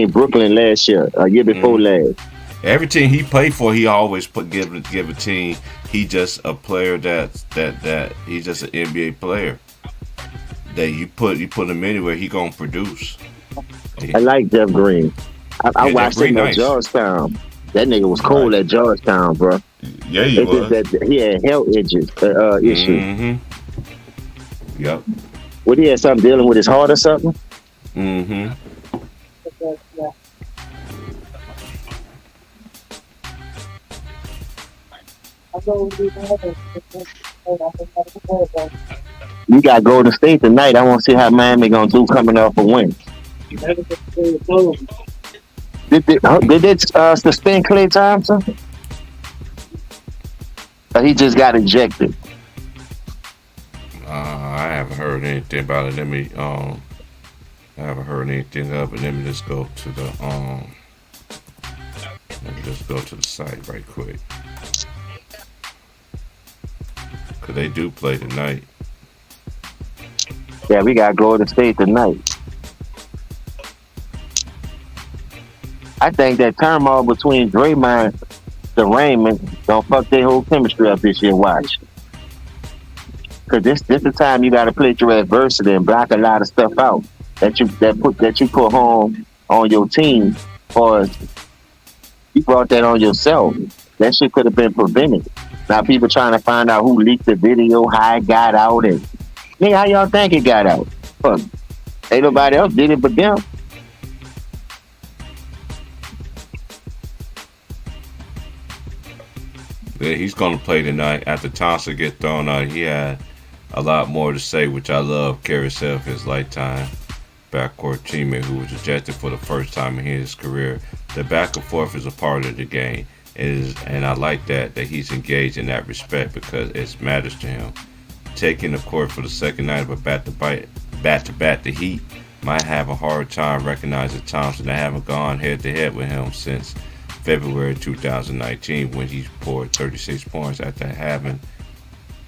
Brooklyn last year, a year before last. Every team he played for, he always give a team. He just a player that he's just an NBA player. That you put him anywhere, he gonna produce. I like Jeff Green. I watched him at Georgetown. That nigga was cold at Georgetown, bro. Yeah, he was. He had health issues. Mm-hmm. Yep. What, he had something dealing with his heart or something? Mm-hmm. You got Golden State tonight. I want to see how Miami gonna do coming off a win. Did they suspend Klay Thompson? Or he just got ejected? I haven't heard anything about it. I haven't heard anything of it. Let me just go to the site right quick. Cause they do play tonight. Yeah, we got Golden State tonight. I think that turmoil between Draymond and Raymond don't fuck their whole chemistry up this year. Watch. Cause this the time you gotta play your adversity and block a lot of stuff out that you put home on your team, or you brought that on yourself. That shit could have been prevented. Now people trying to find out who leaked the video, how it got out, and nigga, how y'all think it got out? Fuck. Ain't nobody else did it but them. Yeah, he's gonna play tonight. After Thompson get thrown out, he had a lot more to say, which I love. Carousel, his lifetime backcourt teammate who was ejected for the first time in his career. The back and forth is a part of the game. And I like that he's engaged in that respect because it matters to him. Taking the court for the second night of a bat-to-bat, the Heat might have a hard time recognizing Thompson. They haven't gone head-to-head with him since February 2019 when he poured 36 points after having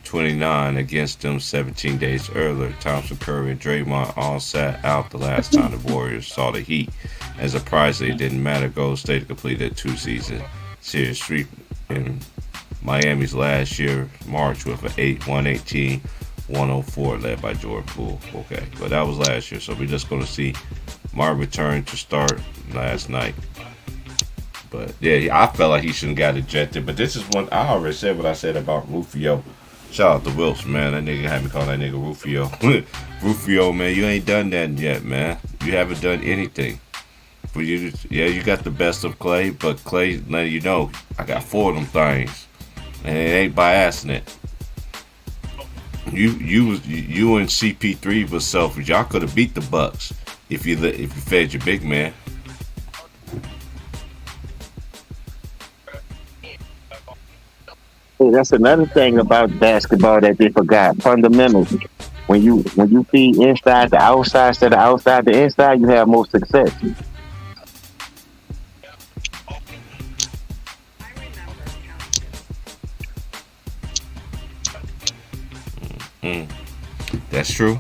29 against them 17 days earlier. Thompson, Curry, and Draymond all sat out the last time the Warriors saw the Heat. And surprisingly, it didn't matter. Golden State completed a two-season series sweep in Miami's last year, March, with an 118-104 led by Jordan Poole. Okay, but that was last year, so we're just going to see Martin return to start last night. But yeah, I felt like he shouldn't got ejected. But this is one I already said what I said about Rufio. Shout out to Wilson, man. That nigga had me call that nigga Rufio. Rufio, man, you ain't done that yet, man. You haven't done anything. But you got the best of Clay, but Clay letting you know, I got 4 of them things, and it ain't by accident. You and CP3 was selfish. Y'all could have beat the Bucks if you fed your big man. Hey, that's another thing about basketball that they forgot. Fundamentals. When you feed inside the outside instead of outside the inside, you have more success. That's true.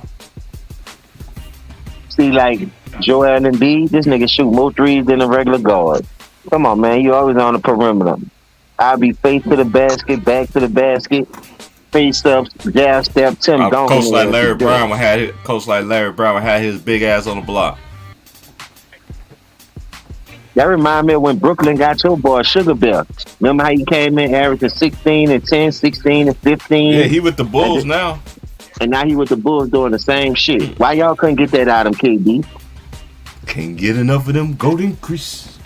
See, like Joel Embiid, this nigga shoot more threes than a regular guard. Come on, man, you always on the perimeter. I'll be face to the basket, back to the basket, face up, jab step, Tim Duncan. Coach like Larry Brown had his big ass on the block. That remind me of when Brooklyn got your boy Sugar Bear. Remember how he came in averaging 16 and 10, 16 and 15? Yeah, he with the Bulls now. And now he with the Bulls doing the same shit. Why y'all couldn't get that out of him, KD? Can't get enough of them golden Chris.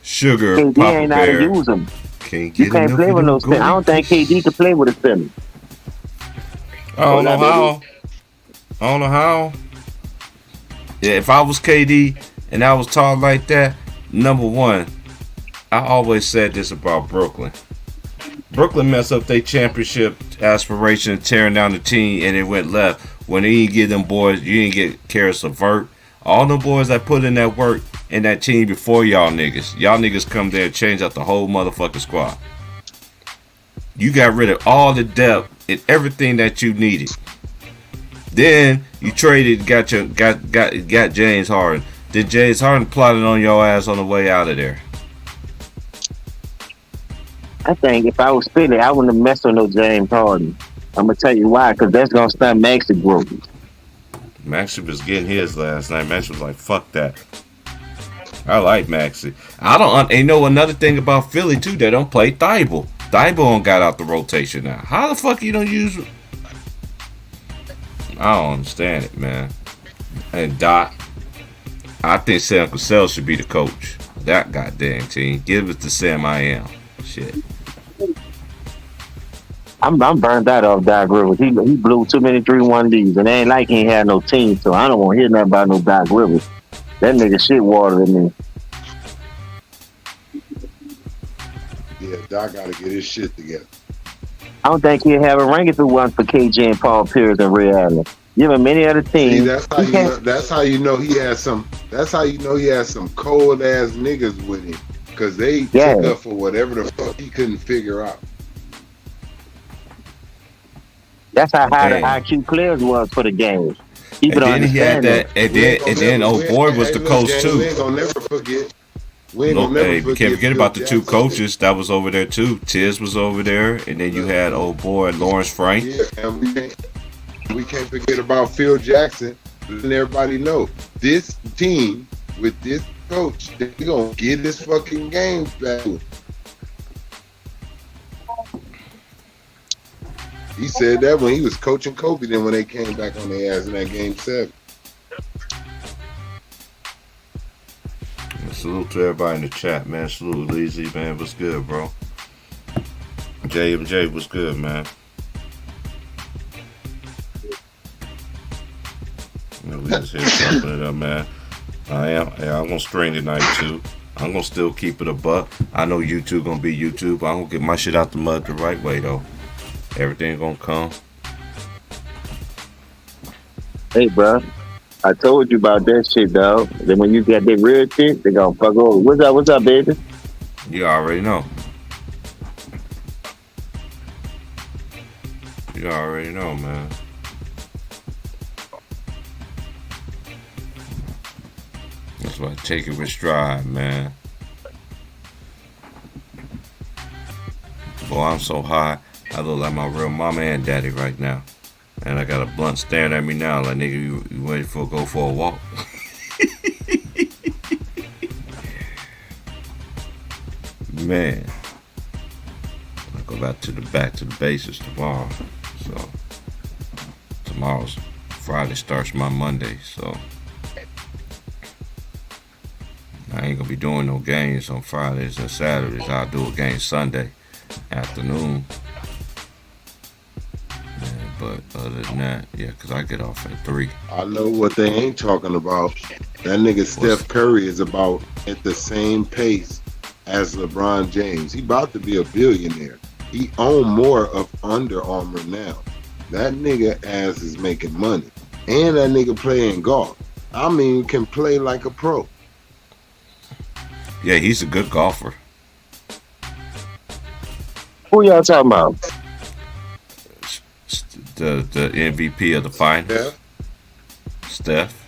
Sugar, KD Papa ain't how to Bear. use them. You can't play with no center. I don't think KD can play with a center. I don't know how. Yeah, if I was KD and I was tall like that, number one, I always said this about Brooklyn. Brooklyn messed up their championship aspiration, tearing down the team, and it went left. When they didn't get them boys, you didn't get Karis LeVert. All them boys that put in that work in that team before y'all niggas. Y'all niggas come there and change out the whole motherfucking squad. You got rid of all the depth and everything that you needed. Then you traded, got James Harden. Then James Harden plotted on your ass on the way out of there. I think if I was Philly, I wouldn't have messed with no James Harden. I'm gonna tell you why, because that's gonna stunt Maxey growth. Maxey was getting his last night. Maxey was like, "Fuck that." I like Maxey. And know another thing about Philly too. They don't play Thibault. Thibault got out the rotation now. How the fuck you don't use? I don't understand it, man. And Doc, I think Sam Cassell should be the coach. That goddamn team. Give it to Sam I am. Shit. I'm burned out off Doc Rivers. He blew too many 3-1 leads, and it ain't like he ain't had no team, so I don't want to hear nothing about no Doc Rivers. That nigga shit water in me. Yeah, Doc got to get his shit together. I don't think he'd have a ring if it wasn't for KG and Paul Pierce and Ray Allen. Give him any other team. See, that's how you know he had some. That's how you know he had some cold ass niggas with him, because they took up for whatever the fuck he couldn't figure out. That's how high the IQ players was for the game. And then he had that, and then old boy was the coach too. We ain't gonna never forget. We can't forget about the two coaches that was over there too. Tiz was over there, and then you had old boy Lawrence Frank. Yeah, and we can't forget about Phil Jackson. Letting everybody know this team with this coach, they're gonna get this fucking game back. He said that when he was coaching Kobe, then when they came back on their ass in that game 7. Salute to everybody in the chat, man. Salute Leezy, man. What's good, bro? JMJ, what's good, man? We just here jumping it up, man. I am. Yeah, I'm gonna stream tonight too. I'm gonna still keep it a buck. I know YouTube gonna be YouTube. But I'm gonna get my shit out the mud the right way though. Everything gonna come. Hey, bro, I told you about that shit, dog. Then when you get that real shit, they gonna fuck over. What's up? What's up, baby? You already know. You already know, man. That's why I take it with stride, man. Boy, I'm so high. I look like my real mama and daddy right now. And I got a blunt staring at me now, like nigga, you ready for go for a walk? Man, I go back to the basics tomorrow. So tomorrow's Friday starts my Monday. So I ain't gonna be doing no games on Fridays and Saturdays. I'll do a game Sunday afternoon. Man, but other than that, yeah, cause I get off at 3. I know what they ain't talking about. That nigga Steph Curry is about at the same pace as LeBron James. He about to be a billionaire. He own more of Under Armour now. That nigga ass is making money. And that nigga playing golf. I mean, can play like a pro. Yeah, he's a good golfer. Who y'all talking about? The MVP of the finals, Yeah. Steph.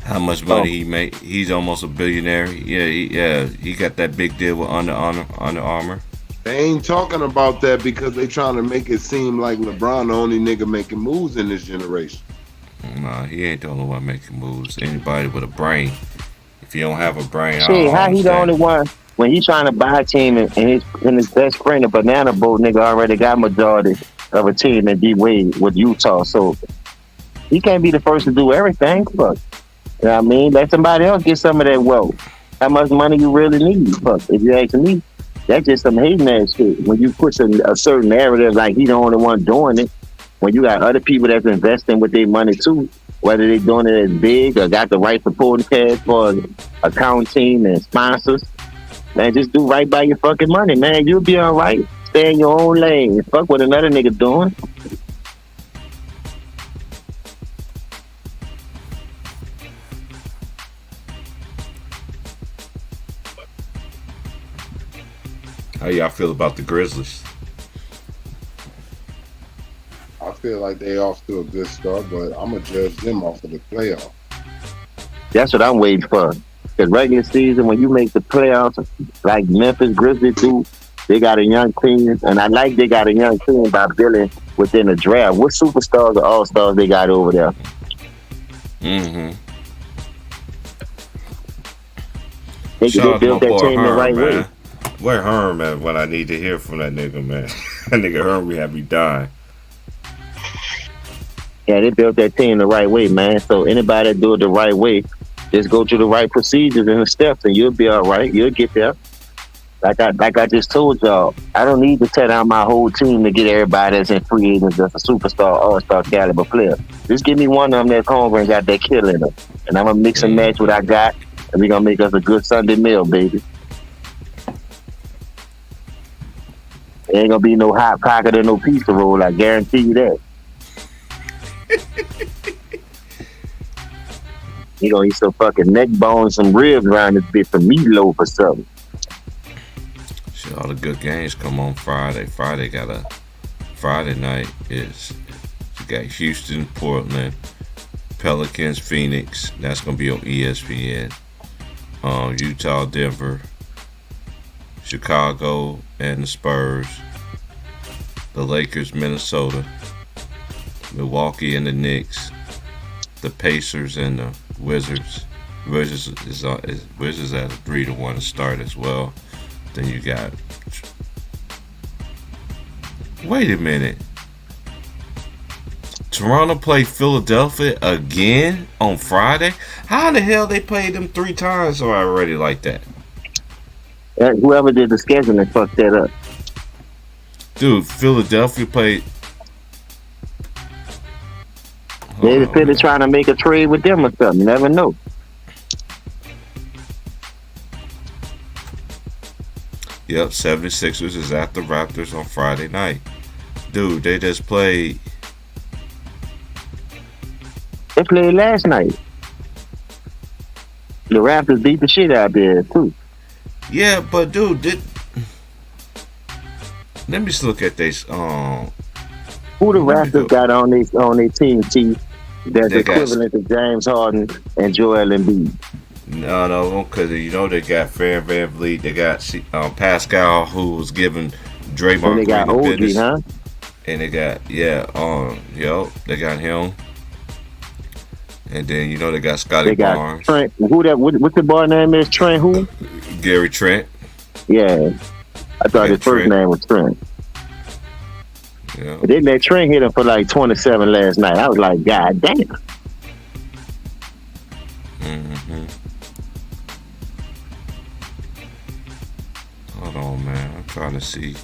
How much money he make? He's almost a billionaire. Yeah, he got that big deal with Under Armour. They ain't talking about that because they trying to make it seem like LeBron the only nigga making moves in this generation. Nah, he ain't the only one making moves. Anybody with a brain. If you don't have a brain, I Shit, don't how he the understand. only one when he trying to buy a team and his best friend, the banana boat nigga, already got majority of a team in D Wade with Utah, so he can't be the first to do everything. Fuck, you know what I mean? Let somebody else get some of that wealth. How much money you really need? Fuck, if you ask me, that's just some hating ass shit. When you push a certain narrative like he the only one doing it, when you got other people that's investing with their money too, whether they doing it as big or got the right supporting cast for account team and sponsors, man, just do right by your fucking money, man. You'll be all right. Stay in your own lane. Fuck what another nigga doing. How y'all feel about the Grizzlies? I feel like they off to a good start, but I'm gonna judge them off of the playoff. That's what I'm waiting for. Because regular season, when you make the playoffs, like Memphis Grizzlies do, they got a young team, and I like they got a young team by building within the draft. What superstars or all-stars they got over there? Mm-hmm. They Shout out to my built that boy team the Herm, right way. man. Where Herm at when I need to hear from that nigga, man? That nigga Herm, we have me dying. Yeah, they built that team the right way, man. So anybody that do it the right way, just go through the right procedures and the steps, and you'll be all right. You'll get there. Like I just told y'all, I don't need to tear down my whole team to get everybody that's in free agents that's a superstar, all-star caliber player. Just give me one of them that's hungry and got that kill in them. And I'm going to mix and match what I got, and we're going to make us a good Sunday meal, baby. There ain't going to be no hot pocket or no pizza roll, I guarantee you that. You gonna eat some fucking neck bones, some ribs around this bitch, some meatloaf or something. Shit, all the good games come on Friday. Friday night is you got Houston, Portland, Pelicans, Phoenix. That's gonna be on ESPN. Utah, Denver, Chicago, and the Spurs. The Lakers, Minnesota, Milwaukee, and the Knicks. The Pacers and the Wizards. Wizards is at a 3-1 to start as well. Then you got. Wait a minute. Toronto played Philadelphia again on Friday. How the hell they played them 3 times already like that? Whoever did the scheduling fucked that up. Dude, Philadelphia played. Maybe Hold on, Philly man. trying to make a trade with them or something. You never know. Yep, 76ers is at the Raptors on Friday night. Dude, they just played. They played last night. The Raptors beat the shit out there too. Yeah, but dude, let me just look at this. Who the Let me Raptors go. got on their team, T? That's They got equivalent to James Harden and Joel Embiid. no, because you know they got Fred VanVleet. They got Pascal, who was giving And Draymond they Green got the OG, business, huh? and they got they got him, and then you know they got Scotty They got Barnes, Trent. Who that? What's the boy name is? Trent who? Gary Trent. Yeah, I They thought got his first Trent. name was Trent. Yeah. But they let Trent hit him for like 27 last night. I was like, God damn. hmm Hold on, man. I'm trying to see.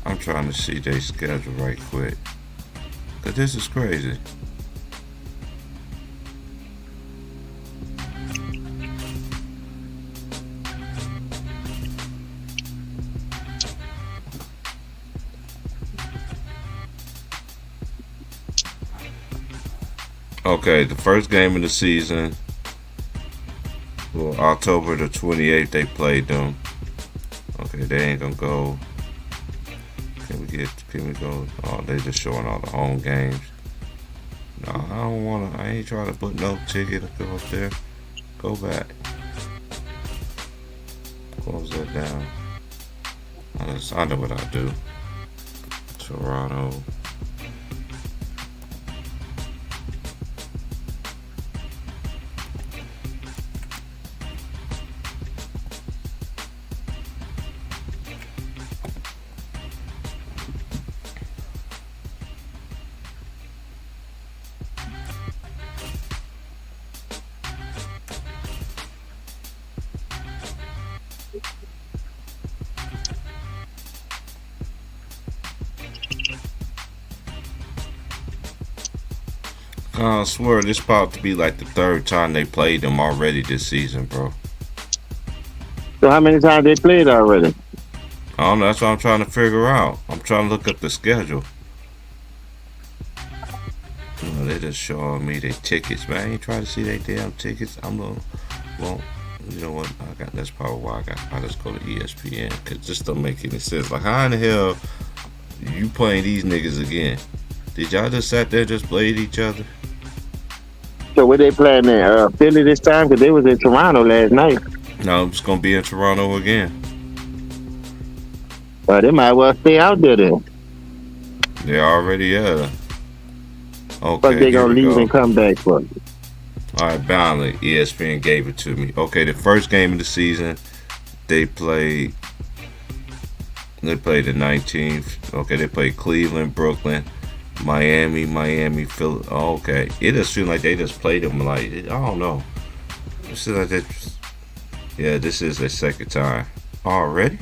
I'm trying to see their schedule right quick. Cause this is crazy. Okay, the first game of the season, well, October the 28th, they played them. Okay, they ain't gonna go. Can we go? Oh, they just showing all the home games. No, I don't wanna. I ain't trying to put no ticket to go up there. Go back. Close that down. I know what I do. Toronto. I swear this about to be like the third time they played them already this season, bro. So how many times they played already? I don't know. That's what I'm trying to figure out. I'm trying to look up the schedule. They just showing me their tickets, man. I ain't trying to see their damn tickets. I'm gonna, well, you know what? That's probably why I just go to ESPN because this don't make any sense. Like, how in the hell you playing these niggas again? Did y'all just sat there just played each other? So where they playing in Philly this time? Because they was in Toronto last night. No, it's gonna be in Toronto again. They might well stay out there then. They already Fuck Okay, they here gonna we leave go. and come back for? All right, finally, ESPN gave it to me. Okay, the first game of the season, they played. They played the 19th. Okay, they played Cleveland, Brooklyn, Miami, Philly. Oh, okay, it just feels like they just played them like I don't know. This is like they. Yeah, this is their second time already.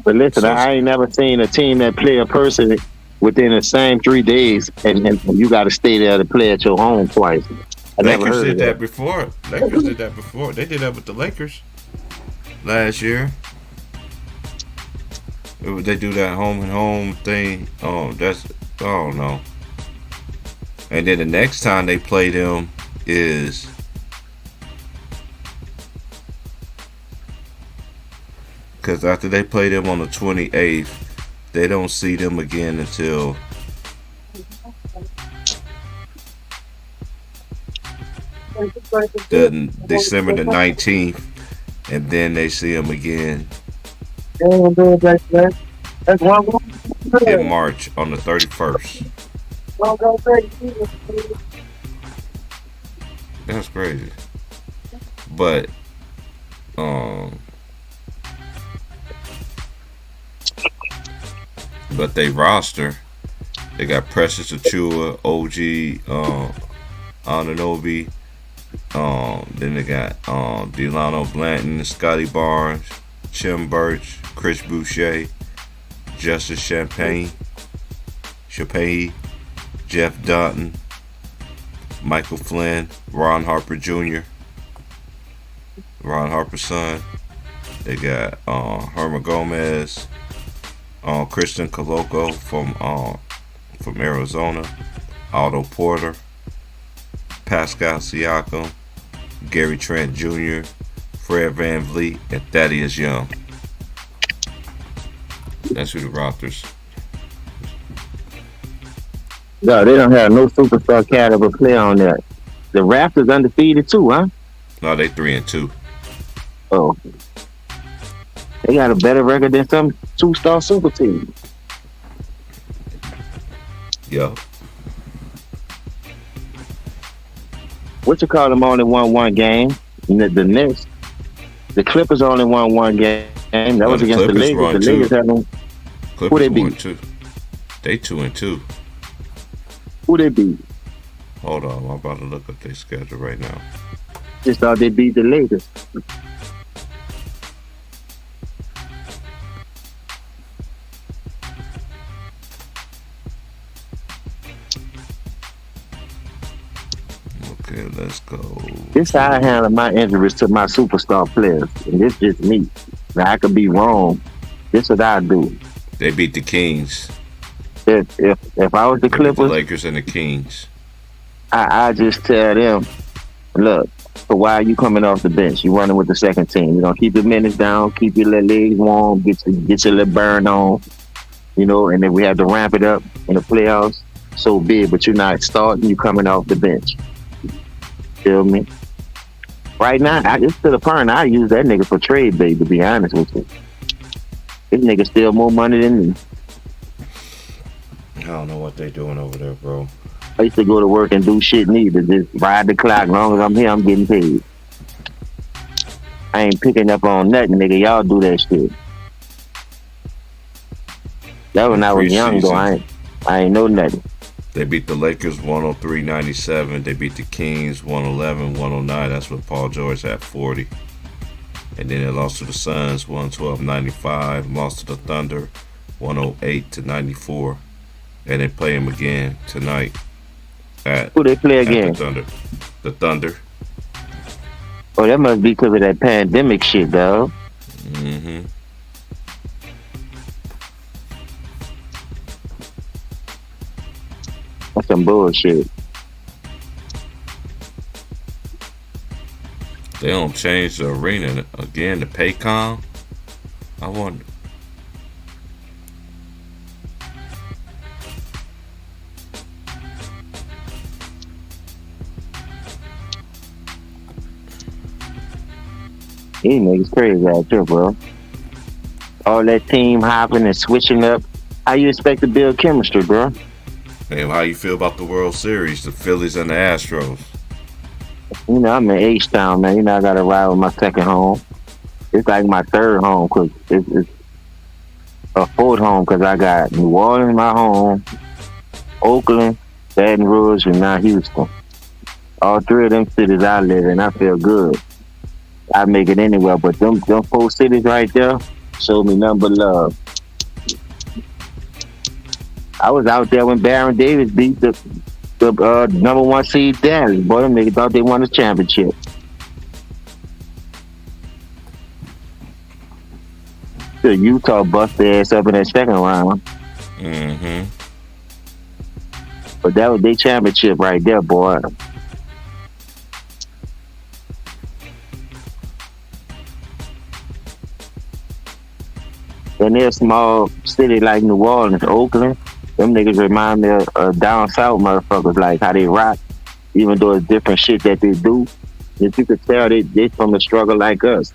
But listen, So I ain't never seen a team that play a person within the same 3 days, and you got to stay there to play at your home twice. I never Lakers heard did of that that. before. Lakers did that before. They did that with the Lakers last year. They do that home and home thing. That's I don't know. And then the next time they play them is because after they play them on the 28th, they don't see them again until the December the 19th, and then they see them again in March on the 31st. That's crazy. But they roster, they got Precious Achua, OG, Anunoby. Then they got Delano Blanton, Scotty Barnes, Tim Birch, Chris Boucher, Justice Champagne, Jeff Dutton, Michael Flynn, Ron Harper Jr., Ron Harper's son. They got Herman Gomez, Christian Coloco from Arizona, Otto Porter, Pascal Siakam, Gary Trent Jr., Fred Van Vliet, and Thaddeus Young. That's who the Raptors. No, they don't have no superstar caliber player on there. The Raptors undefeated too, huh? No, they 3-2. Oh, they got a better record than some two-star super team. Yeah. What you call them only won one game? The Knicks, the Clippers only won one game. That was against the Lakers. The Lakers had them. Who they beat? Two. They 2-2. Who they beat? Hold on, I'm about to look at their schedule right now. Just thought they beat the Lakers. Okay, let's go. This how I handle my injuries to my superstar players, and this just me. Now I could be wrong. This what I do. They beat the Kings. If I was the The Clippers, Lakers and the Kings. I just tell them, look, so why are you coming off the bench? You running with the second team. You know, keep your minutes down, keep your little legs warm, get your little burn on, you know, and if we have to ramp it up in the playoffs, so be it. But you're not starting, you coming off the bench. Feel me? Right now, it's to the point I use that nigga for trade bait, to be honest with you. This nigga still more money than me. I don't know what they doing over there, bro. I used to go to work and do shit neither. Just ride the clock. As long as I'm here, I'm getting paid. I ain't picking up on nothing, nigga. Y'all do that shit. That when I was young, though. I ain't know nothing. They beat the Lakers 103-97. They beat the Kings 111-109. That's when Paul George had 40. And then they lost to the Suns 112-95. Lost to the Thunder 108-94. And they play them again tonight. Who they play again? The Thunder. Oh, that must be because of that pandemic shit, dog. Mm-hmm. That's some bullshit. They don't change the arena again to Paycom. I wonder. These niggas crazy out there, bro. All that team hopping and switching up. How you expect to build chemistry, bro? Hey, how you feel about the World Series, the Phillies and the Astros? You know, I'm in H-Town, man. You know, I got to ride with my second home. It's like my third home because it's a fourth home because I got New Orleans, my home, Oakland, Baton Rouge, and now Houston. All three of them cities I live in, I feel good. I make it anywhere, but them four cities right there show me nothing but love. I was out there when Baron Davis beat the number one seed Dallas. Boy, them niggas thought they won the championship. The Utah bust their ass up in that second round. Mm-hmm. But that was their championship right there, boy. And they're a small city like New Orleans, Oakland. Them niggas remind me of down south motherfuckers, like how they rock, even though it's different shit that they do. If you could tell they from a struggle like us.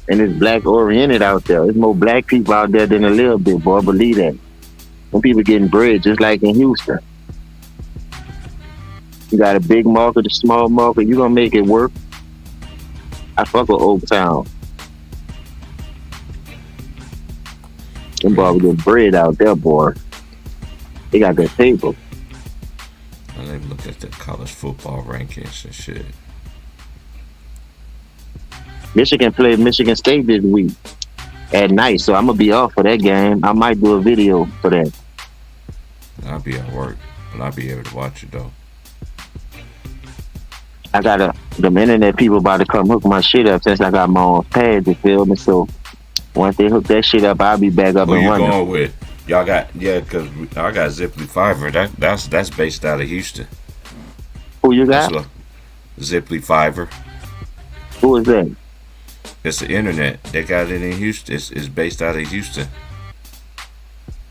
And it's black oriented out there. There's more black people out there than a little bit, boy. Believe that. Some people getting bread just like in Houston. You got a big market, a small market, you gonna make it work. I fuck with Oak Town. Them boys get bread out there, boy. They got good people. And they look at the college football rankings and shit. Michigan played Michigan State this week at night, so I'm gonna be off for that game. I might do a video for that. I'll be at work, but I'll be able to watch it though. I got them internet people about to come hook my shit up since I got my own pad. You feel me? So once they hook that shit up, I'll be back up Who and you running. going with? Y'all got because I got Ziply Fiverr. That's based out of Houston. Who you That's got? what Ziply Fiverr. Who is that? It's the internet. They got it in Houston. It's based out of Houston.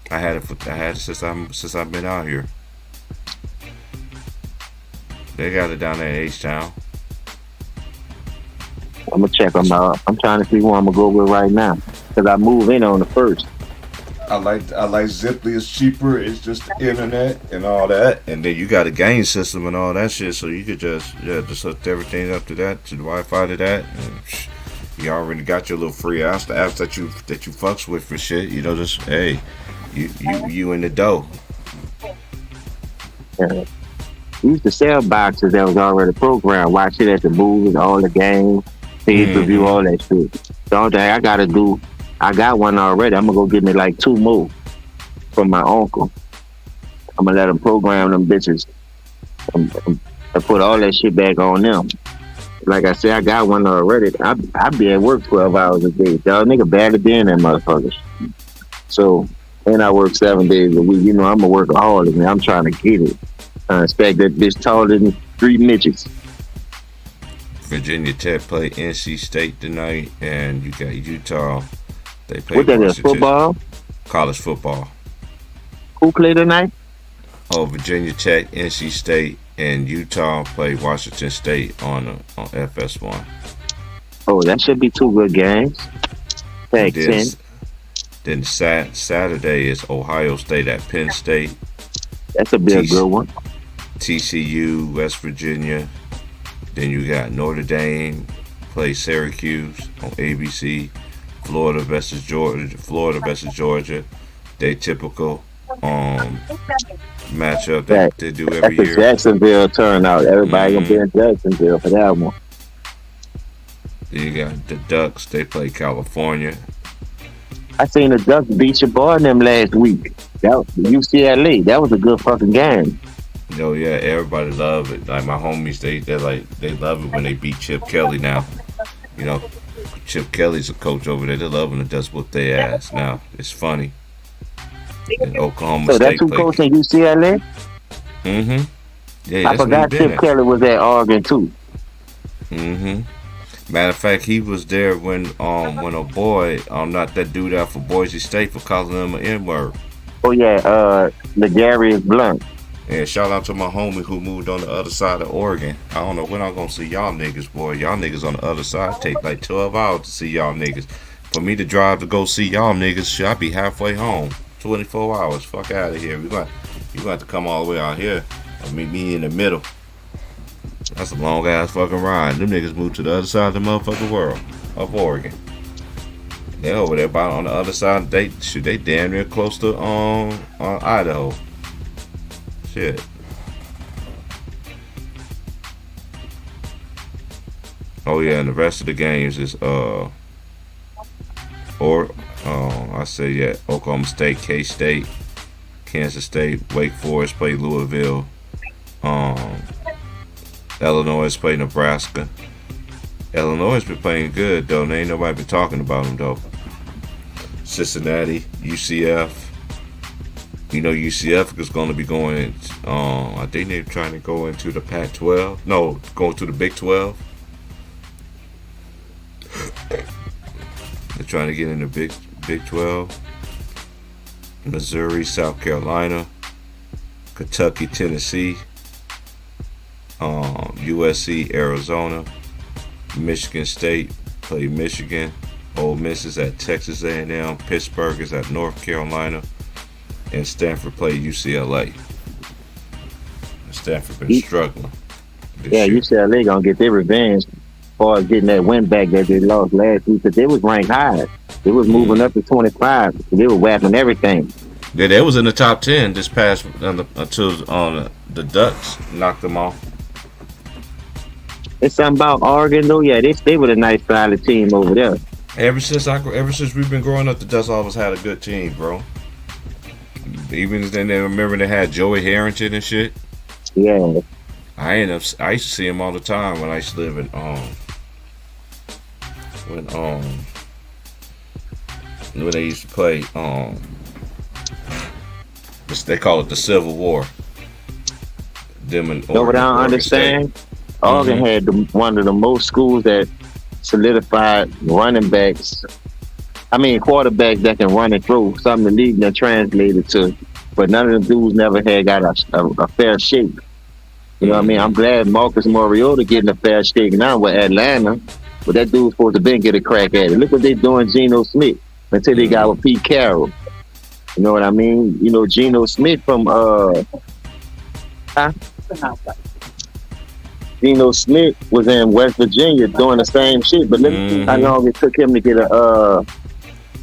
I had it since I've been out here. They got it down there in H-Town. I'm gonna check them out. I'm trying to see who I'm gonna go with right now because I move in on the first. I like Ziply. It's cheaper. It's just the internet and all that, and then you got a game system and all that shit. So you could just hook everything up to that, to the Wi-Fi to that. And you already got your little free apps, the apps that you fucks with for shit. You know, just hey, you in the dough. We used to sell boxes that was already programmed. Watch it at the movies, all the games, pay-per-view, all that shit. The only thing I gotta do, I got one already. I'm gonna go get me like 2 more from my uncle. I'm gonna let him program them bitches and put all that shit back on them. Like I said, I got one already. I be at work 12 hours a day. Y'all nigga barely be in that motherfuckers. So, and I work 7 days a week. You know, I'm a workaholic, man. I'm trying to get it. Expect that bitch taller than 3 midgets. Virginia Tech play NC State tonight, and you got Utah. They play What that is, Washington. football? College football. Who play tonight? Oh, Virginia Tech, NC State, and Utah play Washington State on FS1. Oh, that should be 2 good games. Tag 10. Then Saturday is Ohio State at Penn State. That's a big good one. TCU, West Virginia. Then you got Notre Dame play Syracuse on ABC. Florida versus Georgia. They typical matchup that they do every year. That's a Jacksonville turnout. Everybody gonna be in Jacksonville for that one. Then you got the Ducks. They play California. I seen the Ducks beat your boy in them last week. That was UCLA. That was a good fucking game. Oh yeah, everybody love it. Like my homies, they love it when they beat Chip Kelly now. You know, Chip Kelly's a coach over there. They love when it does whoop their ass. Now it's funny. And Oklahoma so State. That's who coaching UCLA? Mm-hmm. Yeah, I forgot Chip Kelly was at Oregon too. Mm-hmm. Matter of fact, he was there when a boy, not that dude out for Boise State for calling him an N-word. Oh yeah, Legarius Blunt. And shout out to my homie who moved on the other side of Oregon. I don't know when I'm gonna see y'all niggas, boy. Y'all niggas on the other side take like 12 hours to see y'all niggas. For me to drive to go see y'all niggas, shit, I be halfway home. 24 hours. Fuck out of here. You gonna have to come all the way out here and meet me in the middle. That's a long ass fucking ride. Them niggas moved to the other side of the motherfucking world of Oregon. They over there about on the other side. They damn near close to Idaho. Shit. Oh yeah, and the rest of the games is Oklahoma State, K-State, Kansas State, Wake Forest play Louisville, Illinois play Nebraska. Illinois has been playing good though. There ain't nobody been talking about them though. Cincinnati, UCF. You know UCF is going to be going. I think they're trying to go into the Pac-12. No, going to the Big 12. They're trying to get in the Big 12. Missouri, South Carolina, Kentucky, Tennessee, USC, Arizona, Michigan State play Michigan. Ole Miss is at Texas A&M. Pittsburgh is at North Carolina. And Stanford play UCLA. Stanford been struggling. Yeah, year. UCLA gonna get their revenge as far as getting that win back that they lost last week. Because they was ranked high. They was moving up to 25. They were whapping everything. Yeah, they was in the top 10 this past until the Ducks knocked them off. It's something about Oregon though. Yeah, they were a nice solid team over there. Ever since we've been growing up, the Ducks always had a good team, bro. Even then, they remember they had Joey Harrington and shit. Yeah. I used to see him all the time when I used to live in when when they used to play they call it the Civil War. Them in You know what I don't Oregon State. understand? Oregon Mm-hmm. had one of the most schools that solidified running backs. I mean, quarterbacks that can run and throw. Something the league that translated to. But none of them dudes never had got a fair shake. You know what I mean? Mm-hmm. I'm glad Marcus Mariota getting a fair shake now with Atlanta. But that dude's supposed to been get a crack at it. Look what they doing Geno Smith until they got Mm-hmm. with Pete Carroll. You know what I mean? You know, Geno Smith from huh? Geno Smith was in West Virginia doing the same shit, but look how Mm-hmm. long it took him to get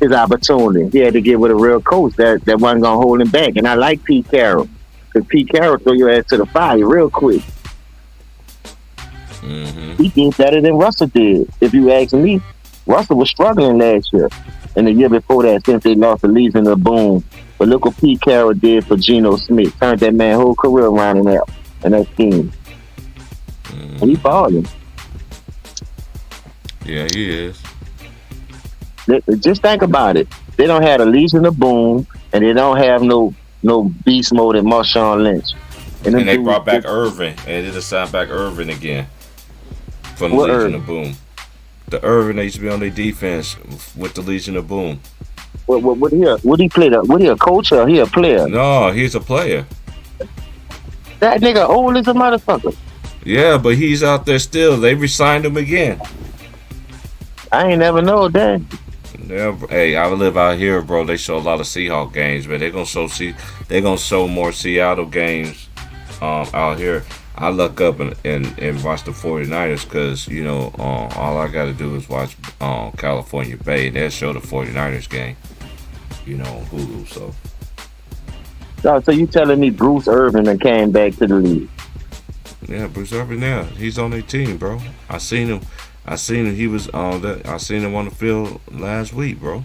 his opportunity. He had to get with a real coach that wasn't gonna hold him back. And I like Pete Carroll. Because Pete Carroll throw your ass to the fire real quick. Mm-hmm. He did better than Russell did. If you ask me, Russell was struggling last year. And the year before that, since they lost the leads in the boom. But look what Pete Carroll did for Geno Smith. Turned that man whole career around in that team. And he balling. Yeah, he is. Just think about it. They don't have the Legion of Boom, and they don't have no beast mode and Marshawn Lynch. And them they dudes brought back just- Irvin, and they just signed back Irvin again from the What Legion Irvin? of Boom. The Irvin that used to be on their defense with the Legion of Boom. What he play? What he a coach or he a player? No, he's a player. That nigga old as a motherfucker. Yeah, but he's out there still. They re-signed him again. I ain't never know that. Yeah, hey, I live out here, bro. They show a lot of Seahawks games, but they're gonna show more Seattle games out here. I look up and watch the 49ers because, you know, all I got to do is watch California Bay, and they'll show the 49ers game, you know, on Hulu. So you telling me Bruce Irvin that came back to the league? Yeah, Bruce Irvin, yeah, he's on their team, bro. I seen him. He was on that. I seen him on the field last week, bro.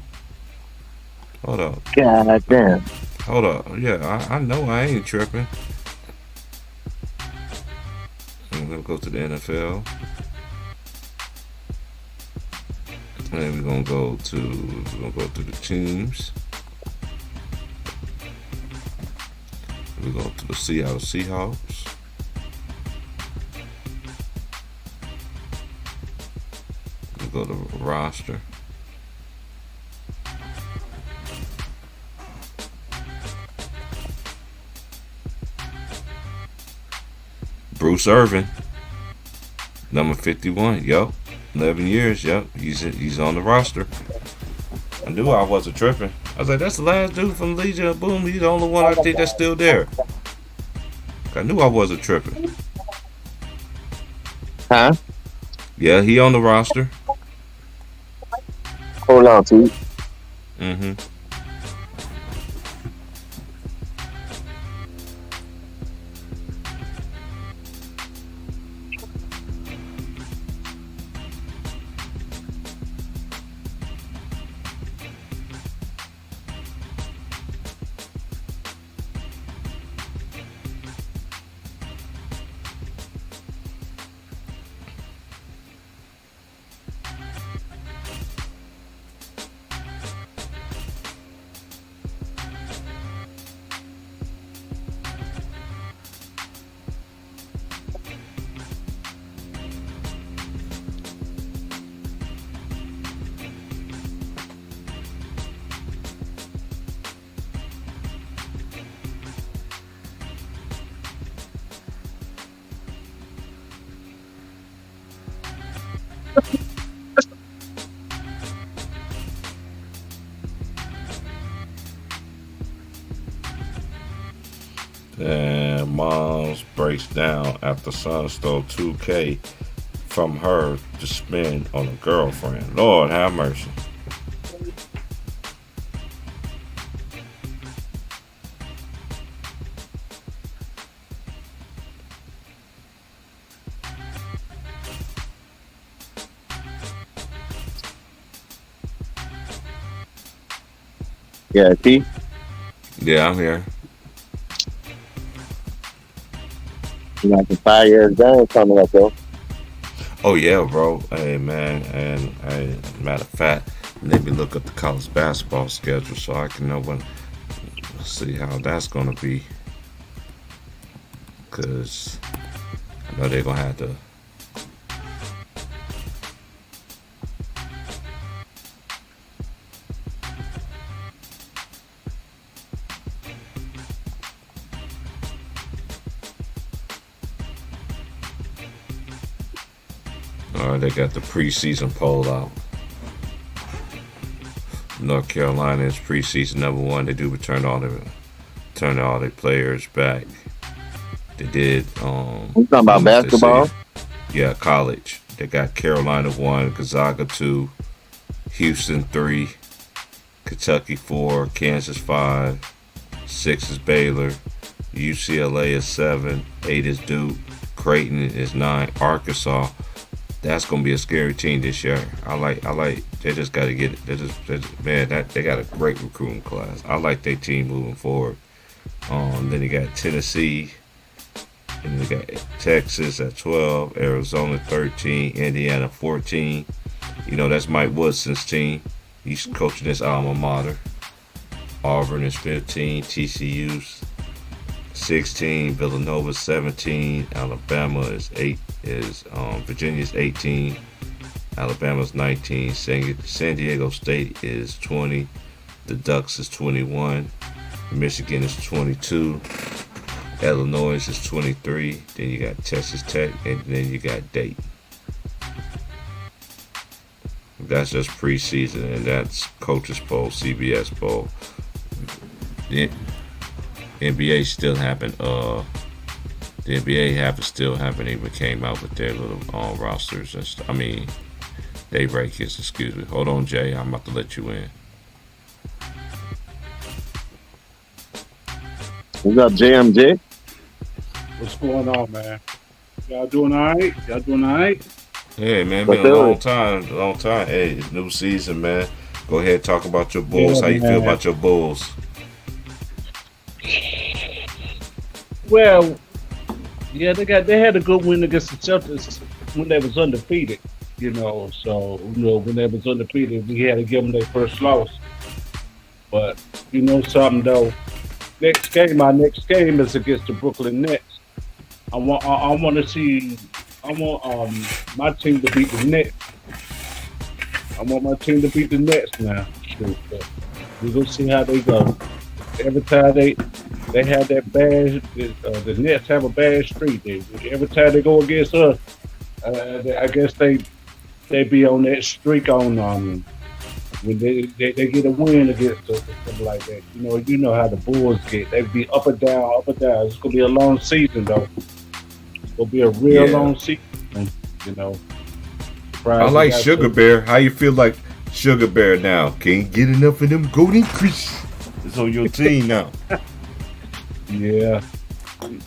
Hold up. God damn. Hold up. Yeah, I know I ain't tripping. I'm gonna go to the NFL. And then we're gonna go to the teams. We go to the Seattle Seahawks. We go to the roster. Bruce Irvin, number 51. Yup, 11 years. Yup, he's on the roster. I knew I wasn't tripping. I was like, that's the last dude from Legion of Boom. He's the only one I think that's still there. I knew I wasn't tripping. Huh? Yeah, he on the roster. Hold on, T. Mm-hmm. And Moms breaks down after son stole 2K from her to spend on a girlfriend. Lord have mercy. Yeah, T. Yeah, I'm here. You got the 5 years down coming up though. Oh yeah, bro. Hey man, and matter of fact, let me look at the college basketball schedule so I can know when see how that's gonna be. Cause I know they're gonna have to. All right, they got the preseason poll out. North Carolina is preseason #1. They do turn all their players back. They did. You talking about basketball? Yeah, college. They got Carolina 1, Gonzaga 2, Houston 3, Kentucky 4, Kansas 5, 6 is Baylor, UCLA is 7, 8 is Duke, Creighton is 9, Arkansas. That's gonna be a scary team this year. I like. They just got to get it. They got a great recruiting class. I like their team moving forward. Then you got Tennessee, and they got Texas at 12, Arizona 13, Indiana 14. You know that's Mike Woodson's team. He's coaching this alma mater. Auburn is 15, TCU's 16, Villanova 17, Alabama is 8, Virginia's 18, Alabama's 19, San Diego State is 20, the Ducks is 21, Michigan is 22, Illinois is 23, then you got Texas Tech, and then you got Dayton. That's just preseason, and that's Coaches Poll, CBS Poll. The NBA still happened. The NBA still haven't even came out with their little rosters and stuff. I mean, they rankings. Excuse me. Hold on, Jay. I'm about to let you in. What's up, JMJ? What's going on, man? Y'all doing all right? Y'all doing all right? Hey, man, been a long time. Hey, it's new season, man. Go ahead, talk about your Bulls. How you feel about your Bulls? Well, yeah, they had a good win against the Celtics when they was undefeated. You know, so when they was undefeated, we had to give them their first loss. But you know something though, our next game is against the Brooklyn Nets. I want my team to beat the Nets. I want my team to beat the Nets now. We're gonna see how they go. Every time they have that bad, the Nets have a bad streak. Every time they go against us, I guess they be on that streak on when they get a win against us or something like that. You know how the Bulls get. They be up and down, up and down. It's gonna be a long season though. It's gonna be a real long season. You know. I like Sugar Bear. How you feel like Sugar Bear now? Can't get enough of them Golden Crisps. It's on your team now. Yeah,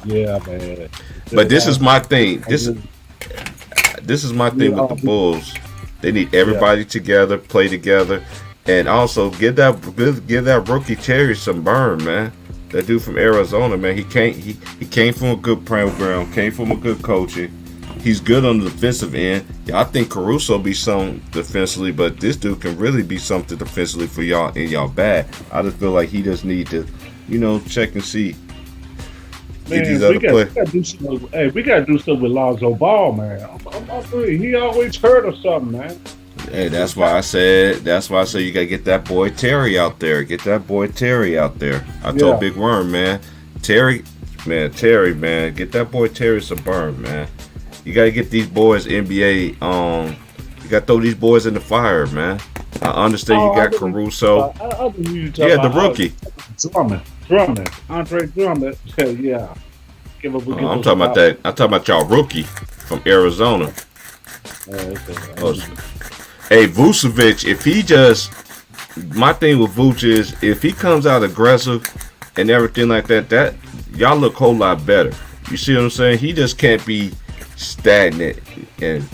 man. But this is my thing. This is my thing with the Bulls. They need everybody together, play together, and also give that rookie Terry some burn, man. That dude from Arizona, man. He came from a good program, came from a good coaching. He's good on the defensive end. I think Caruso be something defensively, but this dude can really be something defensively for y'all in y'all bag. I just feel like he just need to, check and see. Man, we gotta do something. Hey, we gotta do something with Lonzo Ball, man. He always hurt or something, man. Hey, that's why I said you gotta get that boy Terry out there. Get that boy Terry out there. I told Big Worm, man. Terry, man, get that boy Terry some burn, man. You gotta get these boys NBA. You gotta throw these boys in the fire, man. I understand you got Caruso. The rookie. Drummond, Andre Drummond. Yeah. I'm talking about that. I'm talking about y'all rookie from Arizona. Hey, Vucevic, my thing with Vuce is if he comes out aggressive and everything like that y'all look a whole lot better. You see what I'm saying? He just can't be stagnant and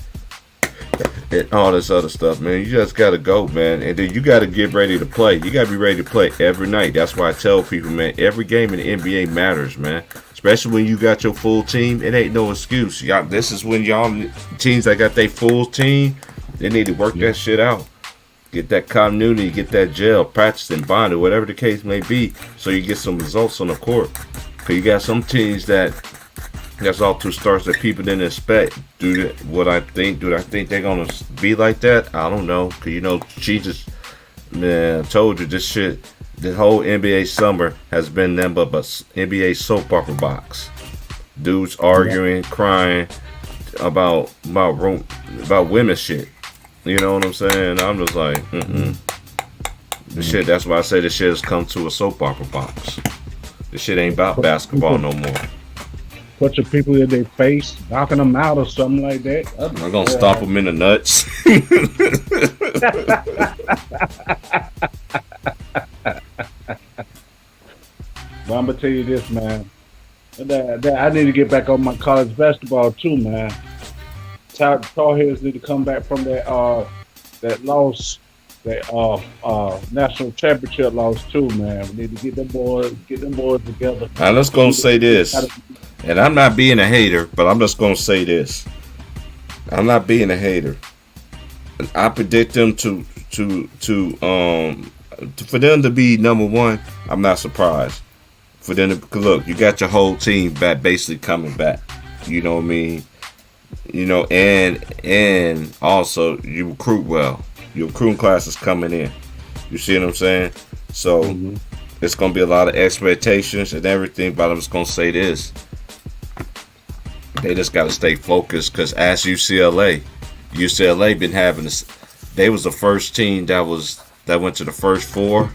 all this other stuff, man. You just gotta go, man, and then you gotta get ready to play. You gotta be ready to play every night. That's why I tell people, man, every game in the NBA matters, man. especially when you got your full team. It ain't no excuse. Y'all, this is when y'all teams that got their full team, they need to work that shit out. Get that continuity, get that gel, practice and bond, or whatever the case may be, so you get some results on the court. Cause you got some teams that's all two starts that people didn't expect. Do I think they're gonna be like that? I don't know. Cause you know, Jesus, man, I told you this shit. The whole NBA summer has been nothing but NBA soap opera box. Dudes arguing, crying about women shit. You know what I'm saying? I'm just like, The shit. That's why I say this shit has come to a soap opera box. This shit ain't about basketball no more. Bunch of people in their face, knocking them out or something like that. I'm gonna stomp them in the nuts. Well, I'm gonna tell you this, man. I need to get back on my college basketball too, man. Tar Heels need to come back from that loss, that national championship loss too, man. We need to get them boys together. Now let's go say this, and I'm not being a hater, but I'm just gonna say this. I'm not being a hater. I predict them for them to be number one. I'm not surprised. For them to look, you got your whole team back, basically coming back. You know what I mean? You know, and also you recruit well. Your recruiting class is coming in. You see what I'm saying? So it's gonna be a lot of expectations and everything. But I'm just gonna say this: they just gotta stay focused. Cause as UCLA been having this. They was the first team that went to the first four.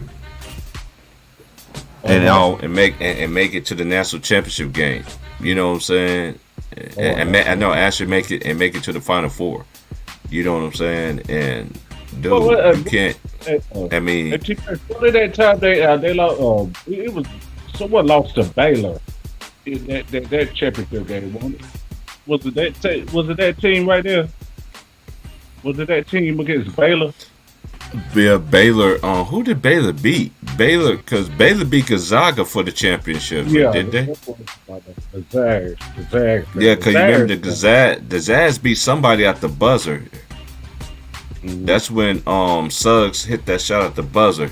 And make it to the national championship game. You know what I'm saying? Actually make it to the Final Four. You know what I'm saying? And dude, you can't. I mean, that time they lost. It was someone lost to Baylor in that championship game. Was it that team right there? Was it that team against Baylor? Yeah, Baylor. Who did Baylor beat? Because Baylor beat Gonzaga for the championship. Yeah, did they? The Zags. Yeah, because you remember the Zags beat somebody at the buzzer. That's when Suggs hit that shot at the buzzer.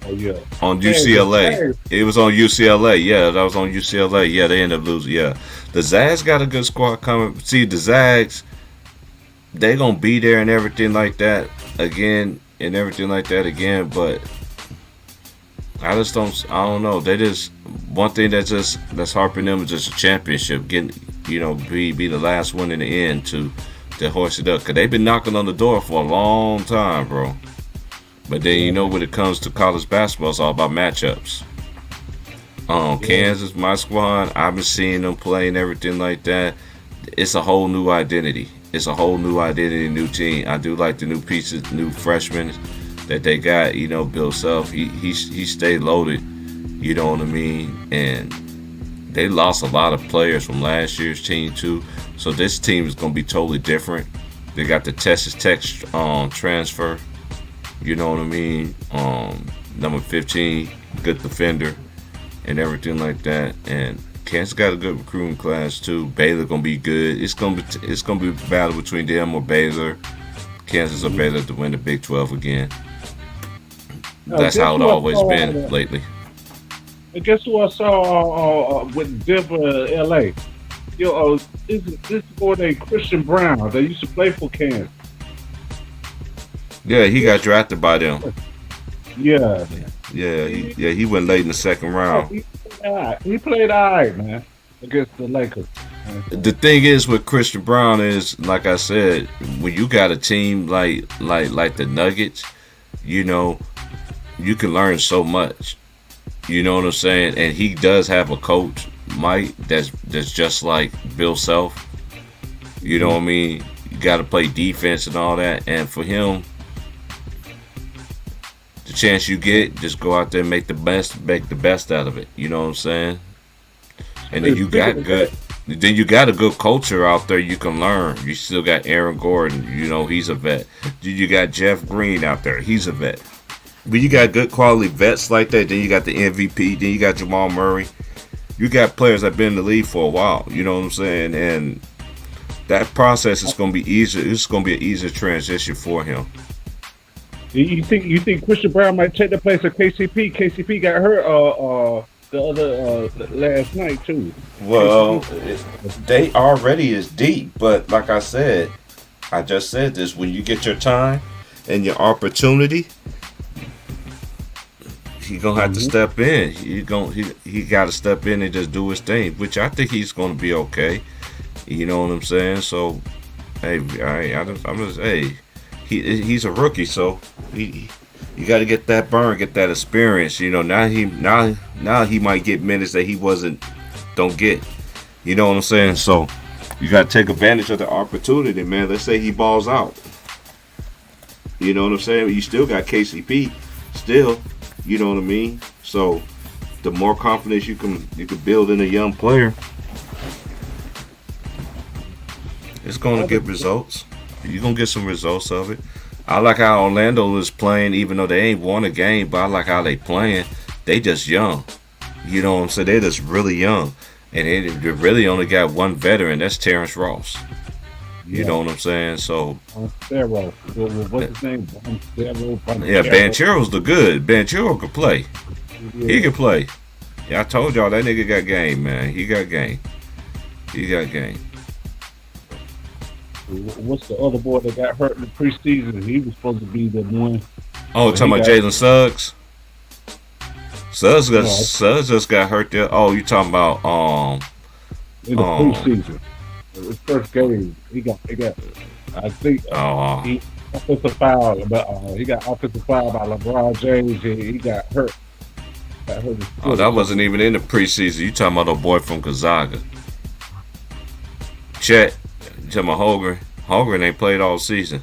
Oh yeah. On UCLA. It was on UCLA. Yeah, that was on UCLA. Yeah, they ended up losing. Yeah, the Zags got a good squad coming. See, the Zags, they gonna be there and everything like that again, but I don't know. They just, one thing that's harping them is just a championship, getting, be the last one in the end to hoist it up, because they've been knocking on the door for a long time, bro. But then when it comes to college basketball, it's all about matchups. Kansas, my squad, I've been seeing them play and everything like that. It's a whole new identity. New team. I do like the new pieces, new freshmen that they got. Bill Self, he stayed loaded. You know what I mean? And they lost a lot of players from last year's team too. So this team is gonna be totally different. They got the Texas Tech transfer. You know what I mean? Number 15, good defender, and everything like that. And Kansas got a good recruiting class too. Baylor gonna be good. It's gonna be a battle between them or Baylor. Kansas or Baylor to win the Big 12 again. That's how it always been lately. And guess who I saw with Denver, LA? This boy named Christian Brown. They used to play for Kansas. Yeah, he got drafted by them. Yeah. He went late in the second round. He played all right, man, against the Lakers. The thing is with Christian Brown is, like I said, when you got a team like the Nuggets, you can learn so much. You know what I'm saying? And he does have a coach, Mike, that's just like Bill Self. You know what I mean? You got to play defense and all that. And for him, the chance you get, just go out there and make the best out of it. You know what I'm saying? And then you got a good culture out there you can learn. You still got Aaron Gordon, he's a vet. You got Jeff Green out there, he's a vet. But you got good quality vets like that. Then you got the MVP. Then you got Jamal Murray. you got players that been in the league for a while. You know what I'm saying? And that process is going to be easier. It's going to be an easier transition for him. You think Christian Brown might take the place of KCP? KCP got hurt the other last night too. Well, they already is deep, but like I said, I just said this: when you get your time and your opportunity, he gonna have to step in. He got to step in and just do his thing, which I think he's gonna be okay. You know what I'm saying? So, hey, he's a rookie, so you got to get that burn, get that experience. You know, now he might get minutes that he don't get. You know what I'm saying? So you got to take advantage of the opportunity, man. Let's say he balls out. You know what I'm saying? You still got KCP, still. You know what I mean? So the more confidence you can build in a young player, it's going to get results. You're going to get some results of it. I like how Orlando is playing, even though they ain't won a game, but I like how they playing. They just young. You know what I'm saying? They're just really young. And they really only got one veteran. That's Terrence Ross. You know what I'm saying? So, Banchero. What's his name? Yeah, Banchero's the good. Banchero can play. Yeah. He can play. Yeah, I told y'all that nigga got game, man. He got game. What's the other boy that got hurt in the preseason? He was supposed to be the one. Oh, talking about Jalen Suggs? Suggs just got hurt there. Oh, you talking about in the preseason. His first game, he got I think he offensive foul, but he got offensive foul by LeBron James. He got hurt. Oh, that wasn't even in the preseason. You talking about a boy from Gonzaga? Chet. You talking about Holgren? Holgren ain't played all season.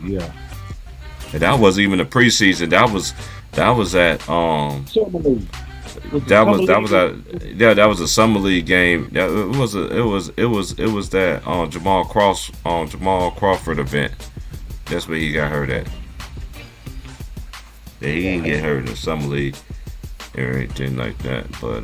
Yeah. And that wasn't even the preseason. That was at that was a summer league game. It was that Jamal Crawford event. That's where he got hurt at. Yeah, he didn't get hurt in the summer league or anything like that. But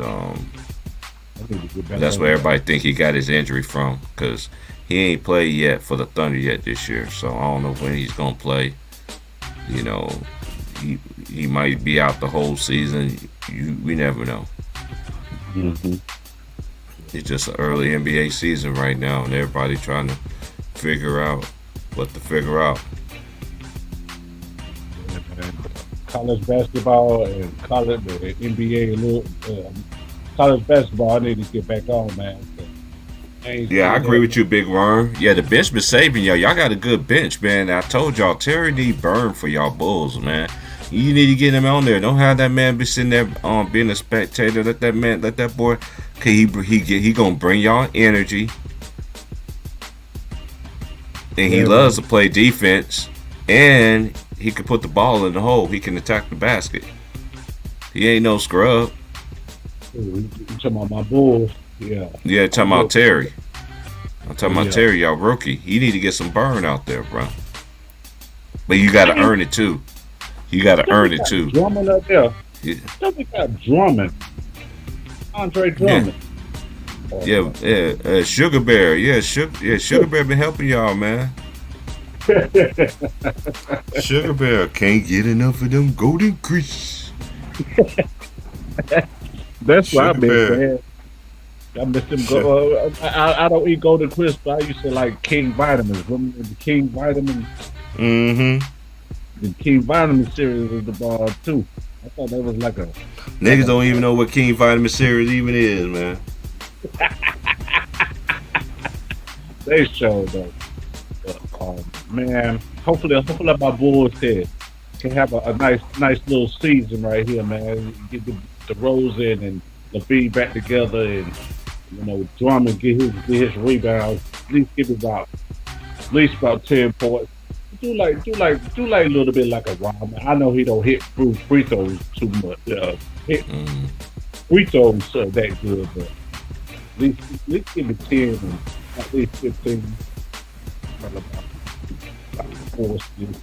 that's where everybody think he got his injury from, because he ain't played yet for the Thunder yet this year. So I don't know when he's gonna play. You know, he might be out the whole season. We never know. Mm-hmm. It's just an early NBA season right now, and everybody trying to figure out what to figure out. College basketball and college NBA, college basketball, I need to get back on, man. Yeah, I agree with you, Big Worm. Yeah, the bench been saving y'all. Y'all got a good bench, man. I told y'all, Terry need burn for y'all Bulls, man. You need to get him on there. Don't have that man be sitting there being a spectator. Let that boy, he gonna bring y'all energy. And he loves to play defense. And he can put the ball in the hole. He can attack the basket. He ain't no scrub. You talking about my Bulls? Yeah. Yeah, talking about Terry. I'm talking about Terry, y'all rookie. You need to get some burn out there, bro. But you got to earn it too. You got to earn it too. Drummond up there. Yeah. Something got Drummond. Andre Drummond. Yeah. Sugar Bear. Sugar Bear been helping y'all, man. Sugar Bear can't get enough of them golden grease. That's why I miss, man. I miss them. I don't eat golden crisp, but I used to like King Vitamins. Remember the King Vitamins? Mm-hmm. The King Vitamin series was the bar too. I thought that was like a. Niggas don't even know what King Vitamin series even is, man. They showed though. Man, hopefully my Bulls can have a nice little season right here, man. Get the DeRozan and LaVine back together, and Drummond get his rebounds. At least about 10 points. Do like a little bit like a Ron. I know he don't hit free throws too much. Free throws that good, but at least give it 10 and at least 15. About 4 steals,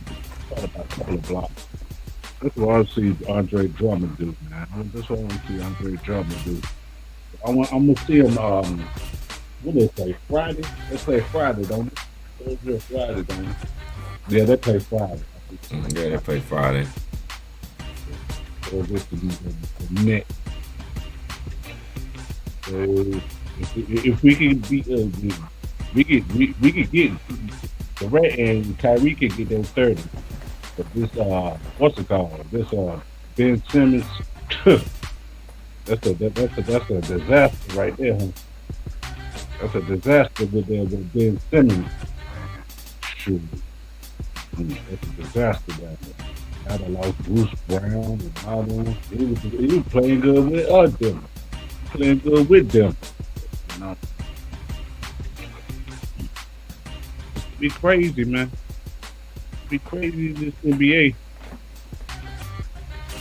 about a couple of blocks. That's what I see Andre Drummond do, man. That's what I want to see Andre Drummond do. I'm gonna see them. What do they play Friday? They play Friday, don't they? Thursday or Friday, don't they? Yeah, they play Friday. I think they play Yeah, they play Friday. Friday. Or just the net. So if we can beat, we could get Durant and Kyrie can get their 30. But this what's it called? This Ben Simmons. That's a disaster right there, huh? That's a disaster with Ben Simmons. Shoot. That's a disaster down there. I'd have lost Bruce Brown and all them. He was playing good with them. Playing good with them. You know, be crazy, man. Be crazy in this NBA.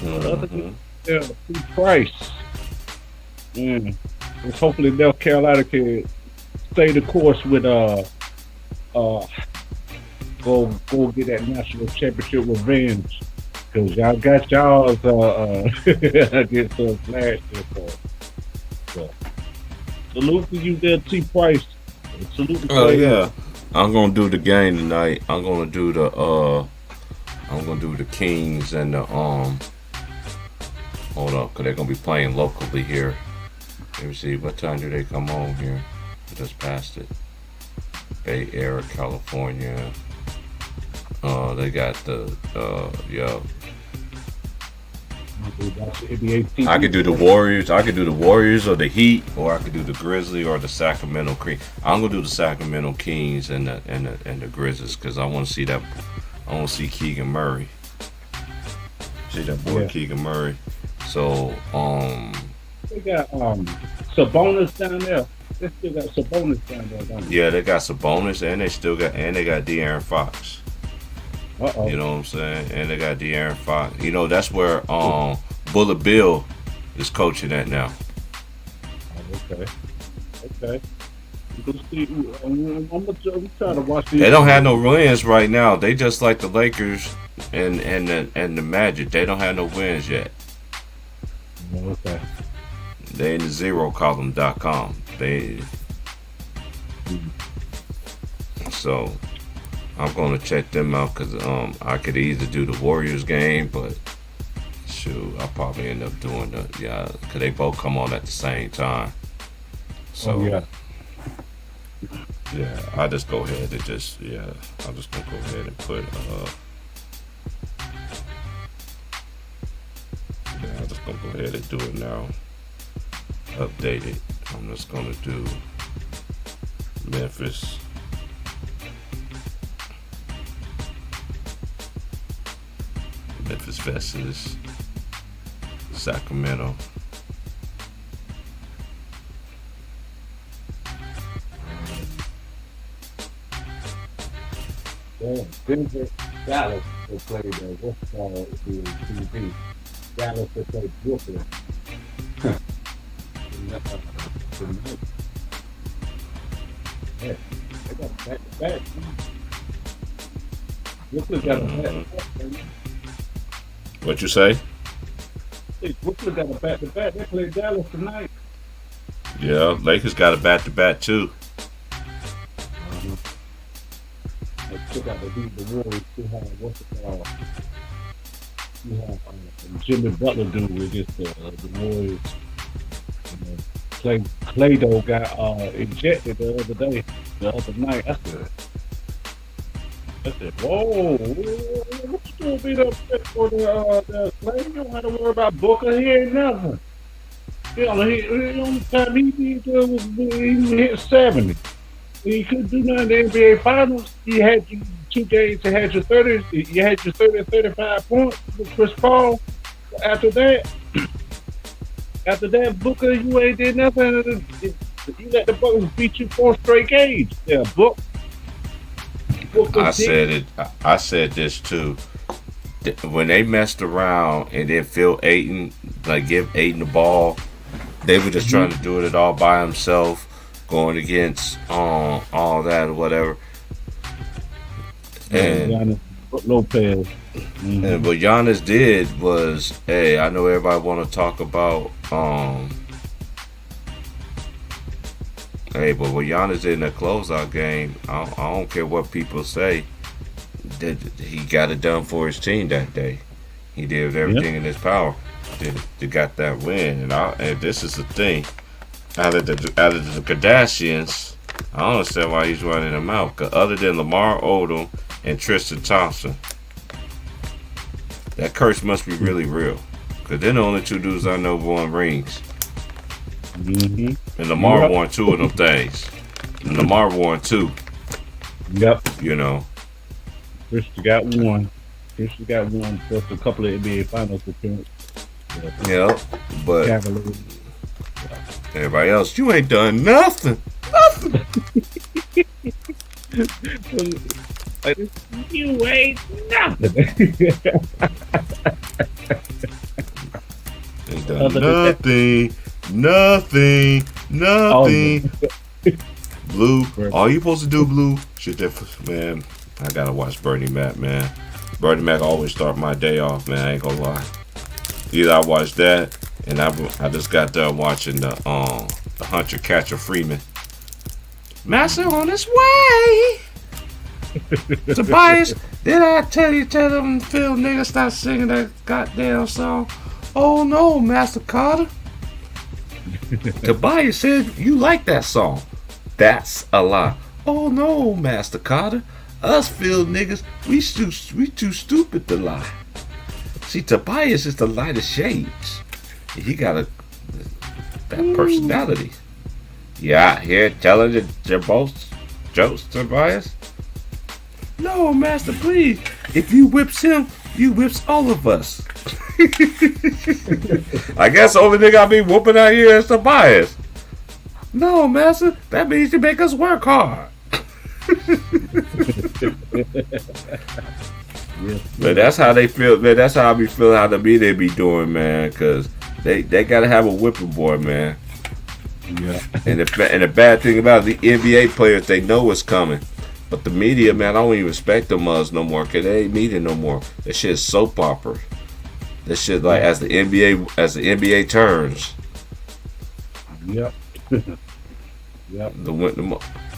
Other Hmm. than Price. Man, let's hopefully North Carolina can stay the course with uh go get that national championship revenge. Cause y'all got y'all's against us last year. So salute to you there, T Price. Salute to Oh Clay. yeah, I'm gonna do the game tonight. I'm gonna do the Kings and the Hold up, cause they're gonna be playing locally here. Let me see, what time do they come on here? I just passed it. Bay Area, California. They got the yeah. Watch the NBA team. I could do the Warriors. I could do the Warriors or the Heat, or I could do the Grizzly or the Sacramento Kings. I'm gonna do the Sacramento Kings and the Grizzlies because I want to see that. I want to see Keegan Murray. See that boy Yeah. Keegan Murray. So They got Sabonis down there. They still got Sabonis down there, don't they? yeah, they got Sabonis and they got De'Aaron Fox. Uh-oh. You know what I'm saying? And they got De'Aaron Fox. You know that's where Bullet Bill is coaching at now. Okay. Okay. We gonna see. I'm trying to watch these. They don't have no wins right now. They just like the Lakers and the Magic. They don't have no wins yet. Okay. They in the zerocolumn.com. They so I'm gonna check them out because I could either do the Warriors game, but shoot, I'll probably end up doing because they both come on at the same time. So Oh yeah. yeah, I just go ahead and I'm just gonna go ahead and put I'm just gonna go ahead and do it now. Update it. I'm just gonna do Memphis. Memphis versus Sacramento. Yeah. Denver, Dallas. They played what's called the TV. Dallas they played Brooklyn. Tonight. Yeah. They got back to back. Brooklyn got a back. What you say? Brooklyn got a back to back. They played Dallas tonight. Yeah, Lakers got a bat-to-bat too. They took out to beat the Warriors. See how what's it called? See how Jimmy Butler do against the Warriors. And, Clay though got ejected the other night. I said, whoa, what you doing beat up for the Clay? You don't have to worry about Booker. He ain't nothing. The only time he did was he hit 70. He couldn't do nothing in the NBA Finals. You had 2 games. You had your 30. You had your 30 and 35 points with Chris Paul. After that, Booker, you ain't did nothing. You let the Bucks beat you 4 straight games. Yeah, Booker I did. said it. I said this too. When they messed around and then Phil Ayton, like give Ayton the ball, they were just trying to do it all by himself, going against all that or whatever. And Giannis Lopez. And what Giannis did was, hey, I know everybody want to talk about Hey, but when Giannis in the closeout game, I don't care what people say. He got it done for his team that day. He did everything in his power to got that win. And this is the thing. Out of the Kardashians, I don't understand why he's running them out. 'Cause other than Lamar Odom and Tristan Thompson, that curse must be really real. Because they're the only two dudes I know won rings. Mm-hmm. And Lamar won 2 of them things. And Lamar won 2. Yep. You know. Christian got one. Christian got one. Plus a couple of NBA Finals appearances. Yeah. But Cavaliers. everybody else, you ain't done nothing. You ain't nothing. Ain't done nothing. Blue, all you supposed to do, Blue, shit that, man, I gotta watch Bernie Mac, man. Bernie Mac always start my day off, man, I ain't gonna lie. Either I watch that, and I just got done watching the Hunter Catcher Freeman. Master on his way! Tobias, did I tell them Phil nigga stop singing that goddamn song? Oh no, Master Carter. Tobias said you like that song. That's a lie. Oh no, Master Carter. Us Phil niggas, we too stupid to lie. See, Tobias is the lightest shades. He got that personality. Yeah, out here telling your both jokes, Tobias. No, Master, please. If you whips him, you whips all of us. I guess the only nigga I be whooping out here is Tobias. No, Master, that means you make us work hard. But that's how they feel, man. That's how I be feeling how they be doing, man. Cause they gotta have a whipping boy, man. Yeah. And the bad thing about it, the NBA players, they know it's coming. But the media, man, I don't even respect them no more. Cause they ain't media no more. That shit is soap opera. That shit like as the NBA turns. Yep. Yep.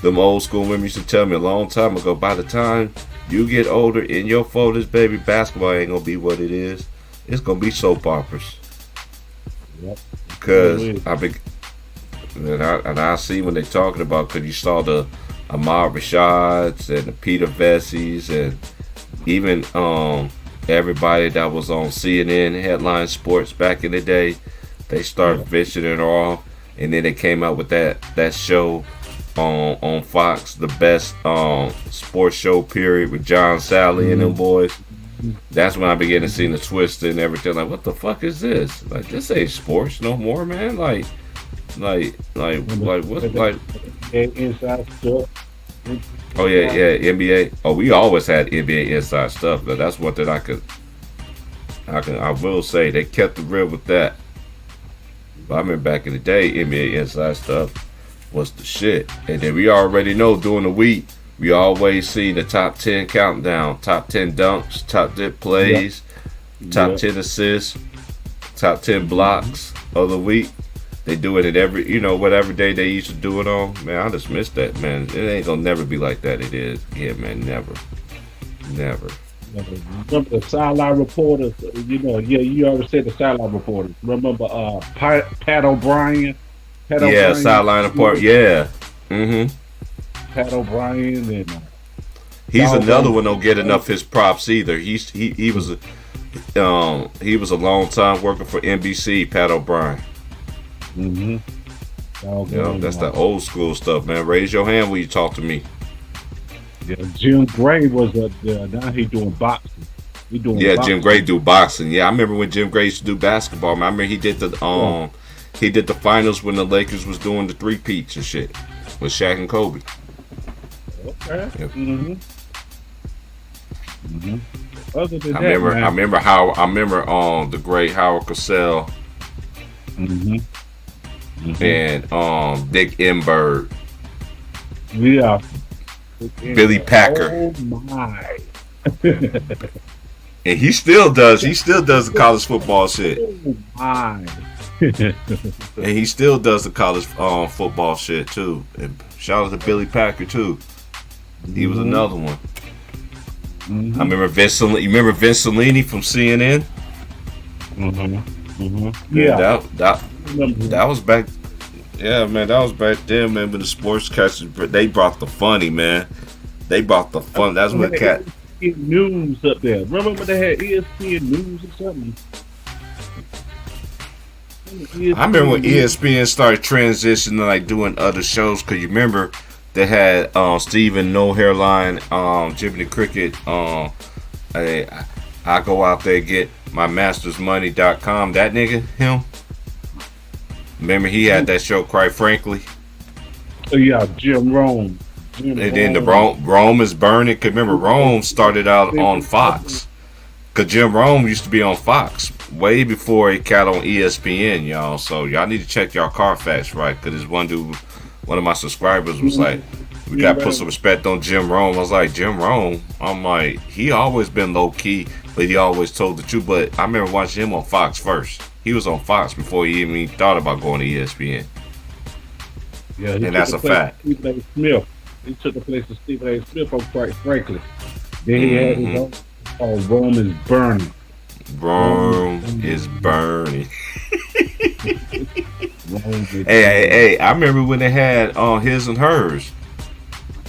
Them old school women used to tell me a long time ago, by the time you get older in your 40s, baby, basketball ain't gonna be what it is. It's gonna be soap operas. Yep. Cause I see when they talking about, cause you saw the Ahmad Rashads and the Peter Vessies and even everybody that was on CNN Headline Sports back in the day, they started venturing off, and then they came out with that show on Fox, the best sports show period with John Sally and them boys. That's when I began to see the twist and everything. Like, what the fuck is this? Like, this ain't sports no more, man. Like what's like inside stuff. Oh yeah, NBA. Oh, we always had NBA inside stuff, but that's one that I will say they kept the real with that. But I remember back in the day, NBA inside stuff was the shit. And then we already know during the week, we always see the top 10 countdown, top 10 dunks, top 10 plays, top 10 assists, top 10 blocks of the week. They do it at every, whatever day they used to do it on. Man, I just miss that, man. It ain't gonna never be like that. It is. Yeah, man, never. Remember the sideline reporters? You already said the sideline reporters. Remember Pat O'Brien? Sideline report. Yeah. Mm-hmm. Pat O'Brien and he's another one don't get enough his props either. He was a long time working for NBC. Pat O'Brien. Mm-hmm. That's the old school stuff, man. Raise your hand when you talk to me. Yeah, Jim Gray was now he doing boxing. Jim Gray do boxing. Yeah, I remember when Jim Gray used to do basketball. I remember he did the finals when the Lakers was doing the three-peats and shit with Shaq and Kobe. Okay. Yep. Mm-hmm. Other than I remember the great Howard Cosell. And Dick Enberg. Yeah. Billy Packer. Oh my. And he still does the college football shit. Oh my. And he still does the college football shit too. And shout out to Billy Packer too. He was another one. I remember You remember Vince Cellini from CNN? Yeah. That was back. Yeah, man, that was back then, man. When the sportscasters, they brought the funny, man. They brought the fun. That's what cat. News up there. Remember when they had ESPN News or something? I remember when ESPN started transitioning, like doing other shows. Cause you remember they had Stephen No Hairline, Jimmy the Cricket. I go out there get my mastersmoney.com. That nigga, him. Remember he had that show, quite frankly. Oh yeah, Jim Rome. And then the Rome is burning. Cause remember Rome started out on Fox. Cause Jim Rome used to be on Fox way before he got on ESPN, y'all. So y'all need to check y'all Carfax right. Cause this one dude, one of my subscribers was like, we gotta put some respect on Jim Rome. I was like, Jim Rome? I'm like, he always been low key, but he always told the truth. But I remember watching him on Fox first. He was on Fox before he even thought about going to ESPN. Yeah, and that's a fact. Stephen A. Smith. He took the place of Stephen A. Smith, quite frankly. Then he had his own called Rome is Burning. Rome is burning. Hey, I remember when they had on His and Hers.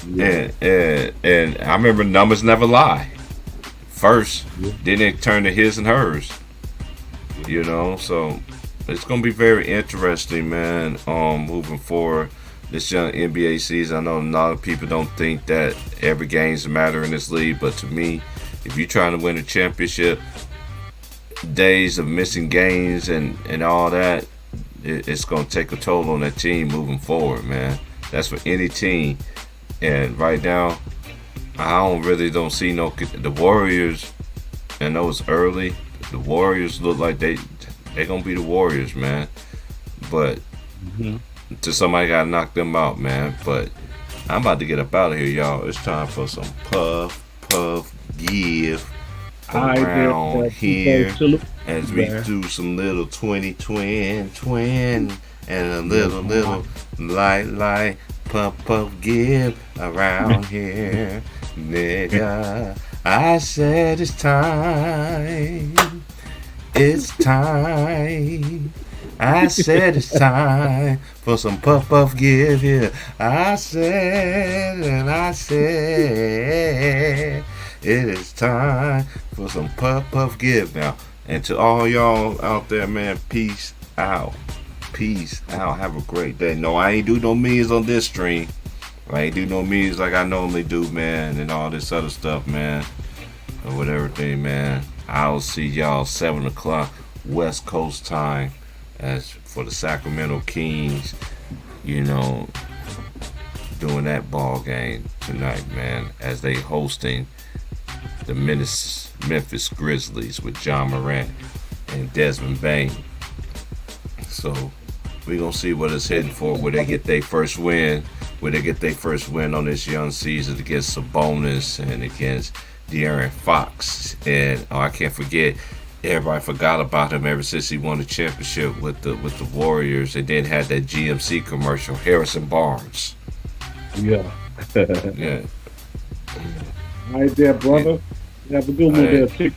Yeah. And I remember Numbers Never Lie. First, then it turned to His and Hers. You know, so it's gonna be very interesting, man. Moving forward, this young NBA season. I know a lot of people don't think that every game's a matter in this league, but to me, if you're trying to win a championship, days of missing games and all that, it's gonna take a toll on that team moving forward, man. That's for any team. And right now, I don't see the Warriors. I know it's early. The Warriors look like they gonna be the Warriors, man. But to somebody gotta knock them out, man. But I'm about to get up out of here, y'all. It's time for some puff give around here as we do some little 20 and a little light puff give around here, nigga. I said it's time. I said it's time for some puff give here. I said it is time for some puff give now. And to all y'all out there, man, peace out. Peace out. Have a great day. No, I ain't do no memes on this stream. I ain't do no memes like I normally do, man, and all this other stuff, man, or whatever thing, man. I'll see y'all 7 o'clock West Coast time as for the Sacramento Kings, you know, doing that ball game tonight, man, as they hosting the Memphis Grizzlies with John Morant and Desmond Bain. So we're gonna see what it's heading for, where they get their first win on this young season against Sabonis and against De'Aaron Fox. And I can't forget, everybody forgot about him ever since he won the championship with the Warriors, and then had that GMC commercial, Harrison Barnes. Yeah. Yeah. All right there, brother. You have a good one there, too.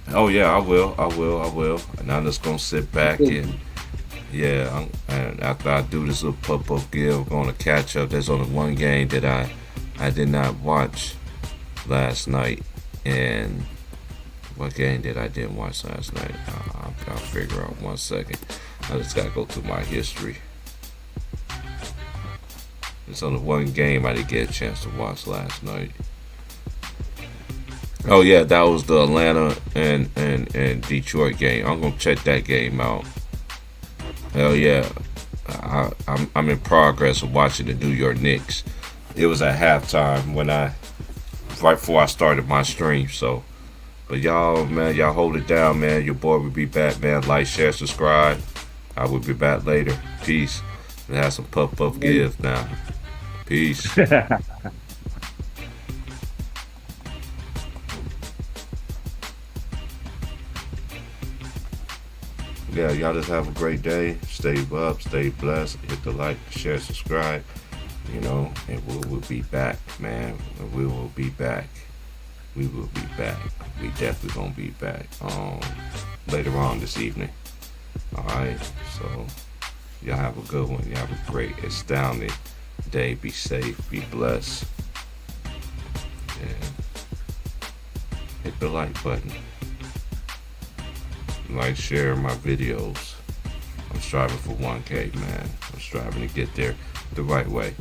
Oh yeah, I will. And I'm just gonna sit back and and after I do this little puff give, I'm gonna catch up. There's only one game that I did not watch last night, and what game did I didn't watch last night? I'll figure out 1 second. I just gotta go through my history. There's only one game I didn't get a chance to watch last night. Oh yeah, that was the Atlanta and Detroit game. I'm gonna check that game out. Hell yeah, I'm in progress of watching the New York Knicks. It was at halftime right before I started my stream. So, but y'all, man, y'all hold it down, man. Your boy will be back, man. Like, share, subscribe. I will be back later. Peace. And have some puff give now. Peace. yeah, y'all just have a great day. Stay up, stay blessed. Hit the like, share, subscribe. You know, and we'll be back, man. We will be back. We will be back. We definitely gonna be back. Later on this evening. All right. So y'all have a good one. Y'all have a great, astounding day. Be safe. Be blessed. And hit the like button. Like, share my videos. I'm striving for 1K, man. I'm striving to get there the right way.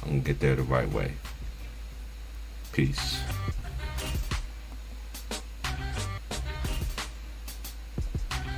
I'm gonna get there the right way. Peace.